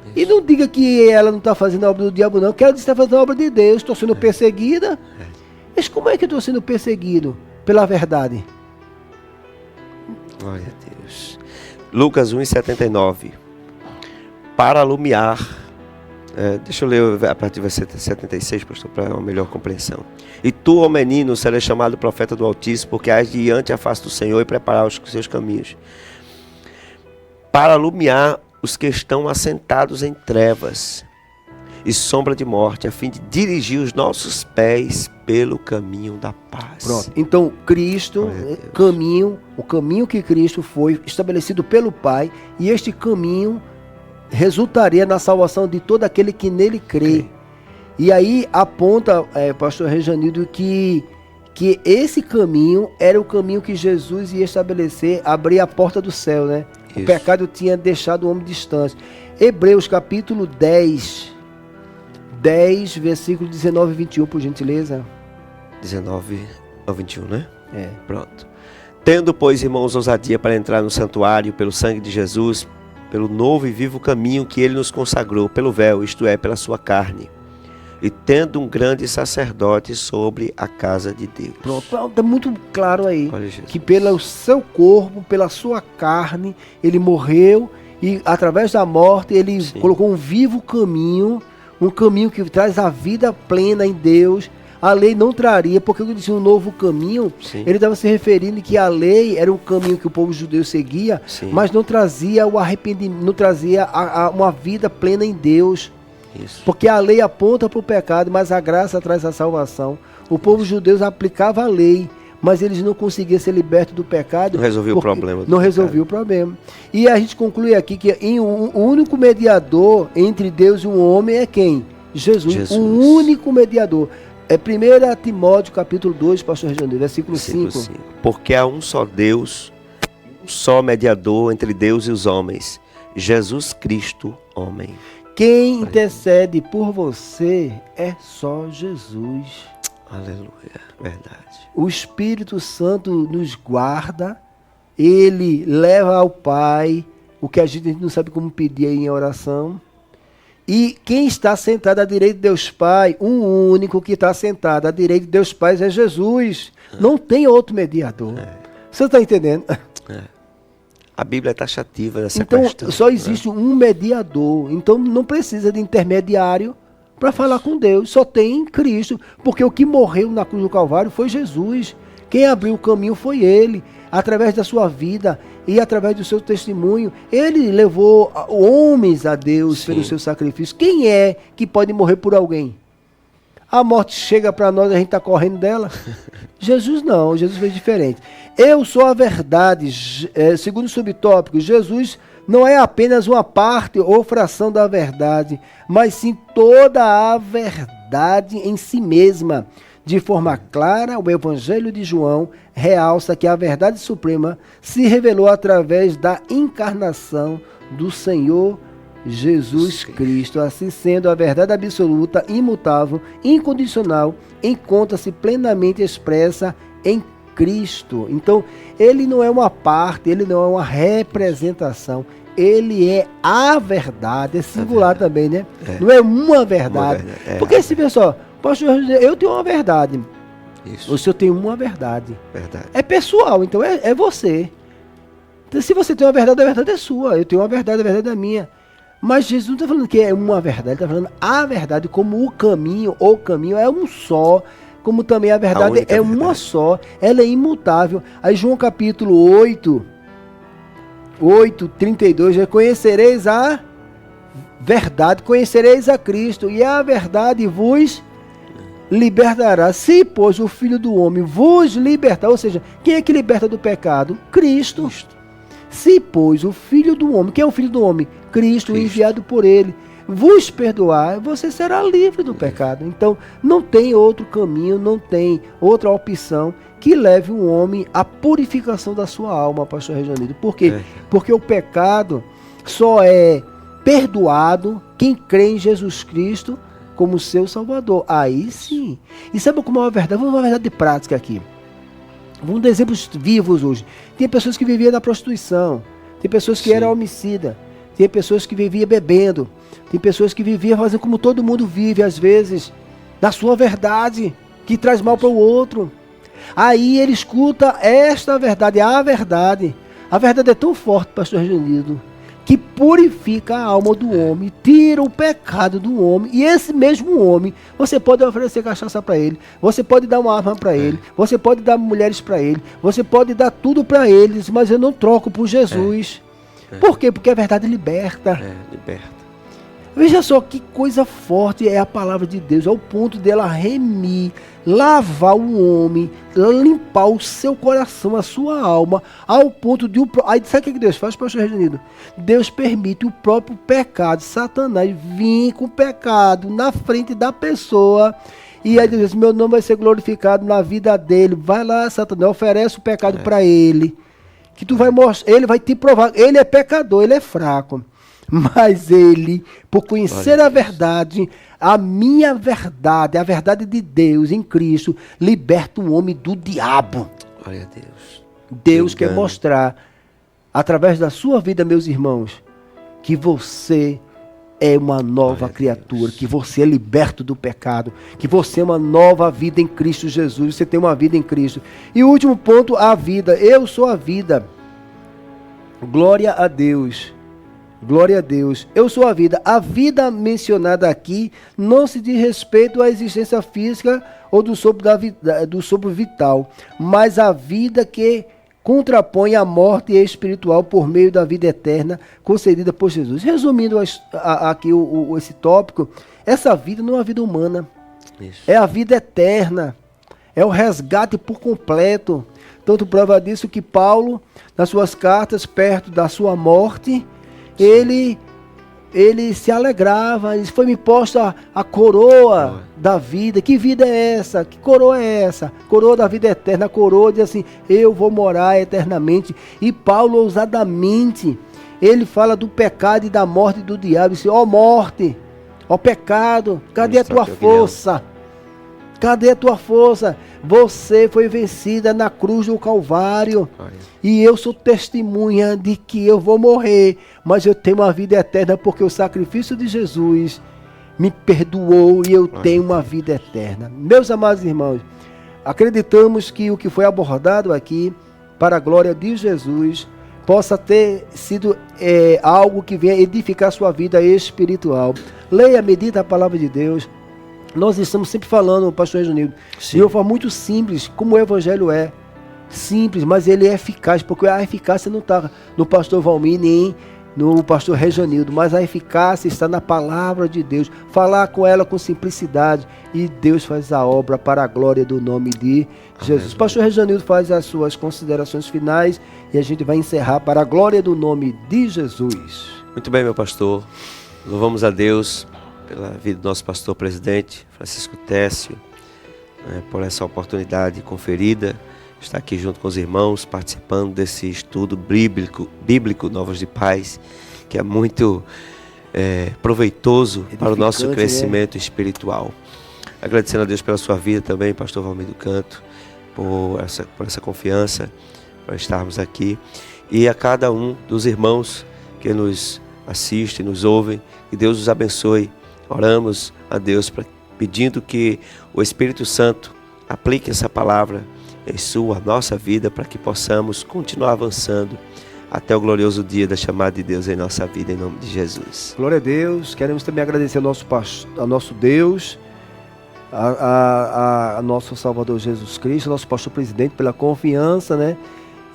Isso. E não diga que ela não está fazendo a obra do diabo, não, que ela está fazendo a obra de Deus. Estou sendo perseguida. Mas como é que eu estou sendo perseguido? Pela verdade. Glória a Deus. Lucas 1,79. Para alumiar. Deixa eu ler a partir do versículo 76, pastor, para uma melhor compreensão. E tu, ó menino, serás chamado profeta do Altíssimo, porque hás de ir ante a face do Senhor e preparar os seus caminhos. Para alumiar os que estão assentados em trevas e sombra de morte, a fim de dirigir os nossos pés pelo caminho da paz. Pronto. Então, Cristo, o caminho que Cristo foi estabelecido pelo Pai, e este caminho resultaria na salvação de todo aquele que nele crê. E aí aponta, pastor Rejanildo, que esse caminho era o caminho que Jesus ia estabelecer, abrir a porta do céu, né? Isso. O pecado tinha deixado o homem distante. Hebreus capítulo 10, versículo 19 e 21, por gentileza. 19 ao 21, né? Pronto. Tendo, pois, irmãos, ousadia para entrar no santuário pelo sangue de Jesus, pelo novo e vivo caminho que ele nos consagrou, pelo véu, isto é, pela sua carne, e tendo um grande sacerdote sobre a casa de Deus. Pronto, é muito claro aí, que pelo seu corpo, pela sua carne, ele morreu, e através da morte ele colocou um vivo caminho, um caminho que traz a vida plena em Deus. A lei não traria, porque quando disse um novo caminho, ele estava se referindo que a lei era um caminho que o povo judeu seguia, mas não trazia o arrependimento, não trazia uma vida plena em Deus. Isso. Porque a lei aponta para o pecado, mas a graça traz a salvação. O povo judeu aplicava a lei, mas eles não conseguiam ser libertos do pecado. Não resolvia o problema. Não resolvia o problema. E a gente conclui aqui que o único mediador entre Deus e o homem é quem? Jesus. O único mediador. 1 Timóteo capítulo 2, pastor Reginaldo, versículo 5. Porque há um só Deus, um só mediador entre Deus e os homens, Jesus Cristo, homem. Quem intercede por você é só Jesus. Aleluia, verdade. O Espírito Santo nos guarda, ele leva ao Pai o que a gente não sabe como pedir aí em oração. E quem está sentado à direita de Deus Pai, um único que está sentado à direita de Deus Pai é Jesus. Não tem outro mediador. Você está entendendo? A Bíblia é taxativa dessa então, questão. Então, só existe um mediador. Então, não precisa de intermediário para falar com Deus. Só tem Cristo. Porque o que morreu na cruz do Calvário foi Jesus. Quem abriu o caminho foi Ele. Através da sua vida e através do seu testemunho, Ele levou homens a Deus pelo seu sacrifício. Quem é que pode morrer por alguém? A morte chega para nós e a gente está correndo dela? Jesus não, Jesus fez diferente. Eu sou a verdade. Segundo o subtópico, Jesus não é apenas uma parte ou fração da verdade, mas sim toda a verdade em si mesma. De forma clara, o Evangelho de João realça que a verdade suprema se revelou através da encarnação do Senhor Jesus Cristo. Assim sendo, a verdade absoluta, imutável, incondicional, encontra-se plenamente expressa em Cristo. Então, ele não é uma parte, ele não é uma representação, ele é a verdade, é singular também, né? Não é uma verdade. Porque esse pessoal, pastor, eu tenho uma verdade. Isso. O senhor tem uma verdade. Verdade. É pessoal, então é você. Então, se você tem uma verdade, a verdade é sua. Eu tenho uma verdade, a verdade é minha. Mas Jesus não está falando que é uma verdade, ele está falando a verdade como o caminho é um só, como também a verdade é uma só, ela é imutável. Aí João capítulo 8:32, conhecereis a verdade, conhecereis a Cristo, e a verdade vos libertará. Se, pois, o Filho do Homem vos libertar, ou seja, quem é que liberta do pecado? Cristo. Se, pois, o Filho do Homem, quem é o Filho do Homem? Cristo, enviado por ele, vos perdoar, você será livre do pecado. Então, não tem outro caminho, não tem outra opção que leve um homem à purificação da sua alma, pastor Regianido. Por quê? Porque o pecado só é perdoado quem crê em Jesus Cristo como seu Salvador. Aí sim. E sabe como é uma verdade? Vamos uma verdade prática aqui. Vamos dar exemplos vivos hoje. Tem pessoas que viviam na prostituição, tem pessoas que eram homicidas, tem pessoas que viviam bebendo, tem pessoas que viviam fazendo como todo mundo vive, às vezes, na sua verdade, que traz mal para o outro. Aí ele escuta esta verdade, a verdade. A verdade é tão forte, pastor Regianido, que purifica a alma do homem, tira o pecado do homem, e esse mesmo homem, você pode oferecer cachaça para ele, você pode dar uma arma para ele, você pode dar mulheres para ele, você pode dar tudo para eles, mas eu não troco por Jesus. Por quê? Porque a verdade liberta. Liberta. Veja só que coisa forte é a palavra de Deus, ao ponto dela remir, lavar o homem, limpar o seu coração, a sua alma, ao ponto de... Aí sabe o que Deus faz, pastor Regianido? Deus permite o próprio pecado, Satanás, vir com o pecado na frente da pessoa, e aí Deus diz, meu nome vai ser glorificado na vida dele. Vai lá, Satanás, oferece o pecado para ele, que tu vai mostrar, ele vai te provar, ele é pecador, ele é fraco. Mas ele, por conhecer a verdade, a minha verdade, a verdade de Deus em Cristo, liberta um homem do diabo. Glória a Deus. Deus quer mostrar, através da sua vida, meus irmãos, que você é uma nova criatura, que você é liberto do pecado, que você é uma nova vida em Cristo Jesus, você tem uma vida em Cristo. E o último ponto, a vida. Eu sou a vida. Glória a Deus. Glória a Deus. Eu sou a vida. A vida mencionada aqui não se diz respeito à existência física ou do sopro vital, mas a vida que contrapõe a morte espiritual por meio da vida eterna concedida por Jesus. Resumindo aqui esse tópico, essa vida não é uma vida humana. Isso. É a vida eterna. É o resgate por completo. Tanto prova disso que Paulo, nas suas cartas, perto da sua morte, ele ele se alegrava, ele foi me posta a coroa da vida. Que vida é essa? Que coroa é essa? Coroa da vida eterna. A coroa diz assim, eu vou morar eternamente. E Paulo, ousadamente, ele fala do pecado e da morte do diabo. Ele diz, ó morte, ó pecado, cadê a tua força? Cadê a tua força? Você foi vencida na cruz do Calvário. E eu sou testemunha de que eu vou morrer, mas eu tenho uma vida eterna, porque o sacrifício de Jesus me perdoou e eu tenho uma vida eterna. Meus amados irmãos, acreditamos que o que foi abordado aqui, para a glória de Jesus, possa ter sido algo que venha edificar a sua vida espiritual. Leia, medita a palavra de Deus. Nós estamos sempre falando, pastor Reginildo, de uma forma muito simples, como o evangelho é. Simples, mas ele é eficaz, porque a eficácia não está no pastor Valmir nem no pastor Reginildo, mas a eficácia está na palavra de Deus. Falar com ela com simplicidade e Deus faz a obra para a glória do nome de Jesus. O pastor Reginildo faz as suas considerações finais e a gente vai encerrar para a glória do nome de Jesus. Muito bem, meu pastor. Louvamos a Deus pela vida do nosso pastor presidente, Francisco Técio, por essa oportunidade conferida, estar aqui junto com os irmãos, participando desse estudo bíblico Novas de Paz, que é muito proveitoso para o nosso crescimento espiritual. Agradecendo a Deus pela sua vida também, pastor Valmir do Canto, por essa confiança, por estarmos aqui, e a cada um dos irmãos que nos assistem, nos ouvem, que Deus os abençoe. Oramos a Deus pedindo que o Espírito Santo aplique essa palavra em nossa vida, para que possamos continuar avançando até o glorioso dia da chamada de Deus em nossa vida, em nome de Jesus. Glória a Deus. Queremos também agradecer ao nosso Deus, a nosso Salvador Jesus Cristo, nosso pastor presidente, pela confiança, né?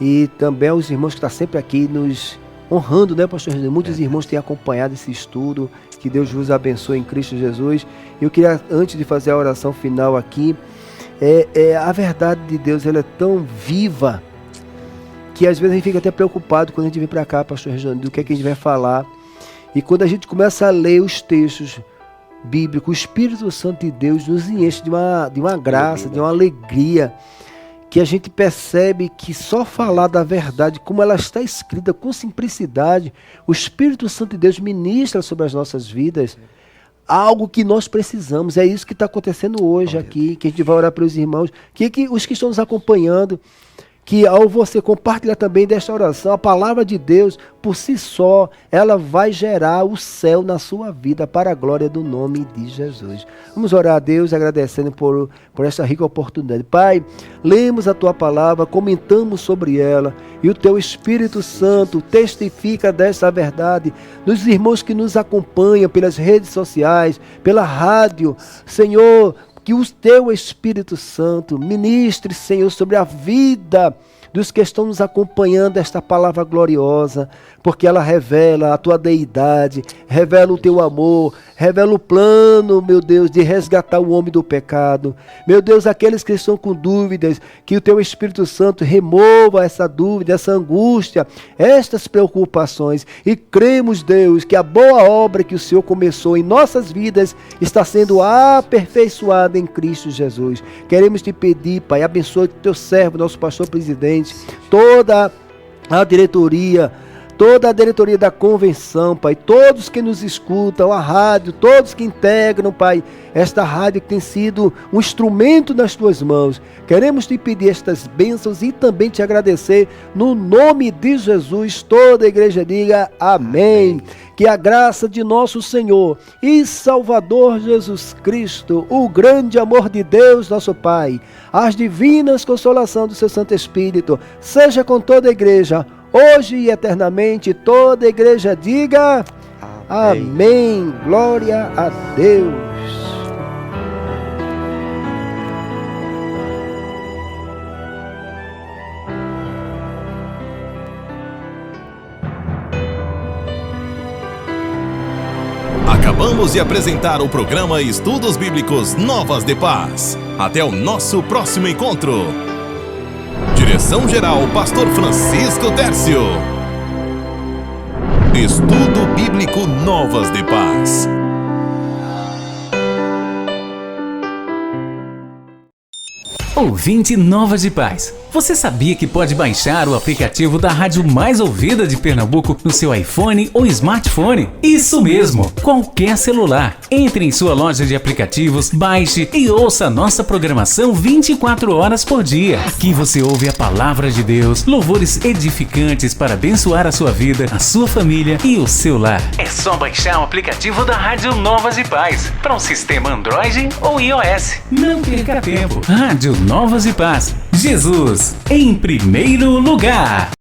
E também aos irmãos que estão sempre aqui nos honrando, né, pastor Jesus? Muitos irmãos têm acompanhado esse estudo. Que Deus vos abençoe em Cristo Jesus. Eu queria, antes de fazer a oração final aqui, a verdade de Deus, ela é tão viva, que às vezes a gente fica até preocupado quando a gente vem para cá, pastor Reginaldo, do que é que a gente vai falar. E quando a gente começa a ler os textos bíblicos, o Espírito Santo de Deus nos enche de uma graça, de uma alegria, que a gente percebe que só falar da verdade, como ela está escrita, com simplicidade, o Espírito Santo de Deus ministra sobre as nossas vidas algo que nós precisamos. É isso que está acontecendo hoje aqui, que a gente vai orar pelos irmãos, que os que estão nos acompanhando, que ao você compartilhar também desta oração, a palavra de Deus, por si só, ela vai gerar o céu na sua vida, para a glória do nome de Jesus. Vamos orar a Deus, agradecendo por esta rica oportunidade. Pai, lemos a Tua palavra, comentamos sobre ela, e o Teu Espírito Santo testifica dessa verdade, dos irmãos que nos acompanham pelas redes sociais, pela rádio. Senhor, que o Teu Espírito Santo ministre, Senhor, sobre a vida dos que estão nos acompanhando esta palavra gloriosa, porque ela revela a Tua deidade, revela o Teu amor, revela o plano, meu Deus, de resgatar o homem do pecado. Meu Deus, aqueles que estão com dúvidas, que o Teu Espírito Santo remova essa dúvida, essa angústia, estas preocupações, e cremos, Deus, que a boa obra que o Senhor começou em nossas vidas está sendo aperfeiçoada em Cristo Jesus. Queremos Te pedir, Pai, abençoe o Teu servo, nosso pastor presidente, toda a diretoria da convenção, Pai, todos que nos escutam, a rádio, todos que integram, Pai, esta rádio que tem sido um instrumento nas Tuas mãos. Queremos Te pedir estas bênçãos e também Te agradecer no nome de Jesus. Toda a igreja diga amém. Que a graça de nosso Senhor e Salvador Jesus Cristo, o grande amor de Deus, nosso Pai, as divinas consolações do Seu Santo Espírito, seja com toda a igreja, hoje e eternamente. Toda a igreja diga amém. Amém. Glória a Deus. Acabamos de apresentar o programa Estudos Bíblicos Novas de Paz. Até o nosso próximo encontro. Direção-geral, Pastor Francisco Técio. Estudo Bíblico Novas de Paz. Ouvinte Novas de Paz, você sabia que pode baixar o aplicativo da rádio mais ouvida de Pernambuco no seu iPhone ou smartphone? Isso mesmo, qualquer celular. Entre em sua loja de aplicativos, baixe e ouça a nossa programação 24 horas por dia. Aqui você ouve a palavra de Deus, louvores edificantes para abençoar a sua vida, a sua família e o seu lar. É só baixar o aplicativo da Rádio Novas de Paz para um sistema Android ou iOS. Não perca tempo. Rádio Novas de Paz. Jesus em primeiro lugar.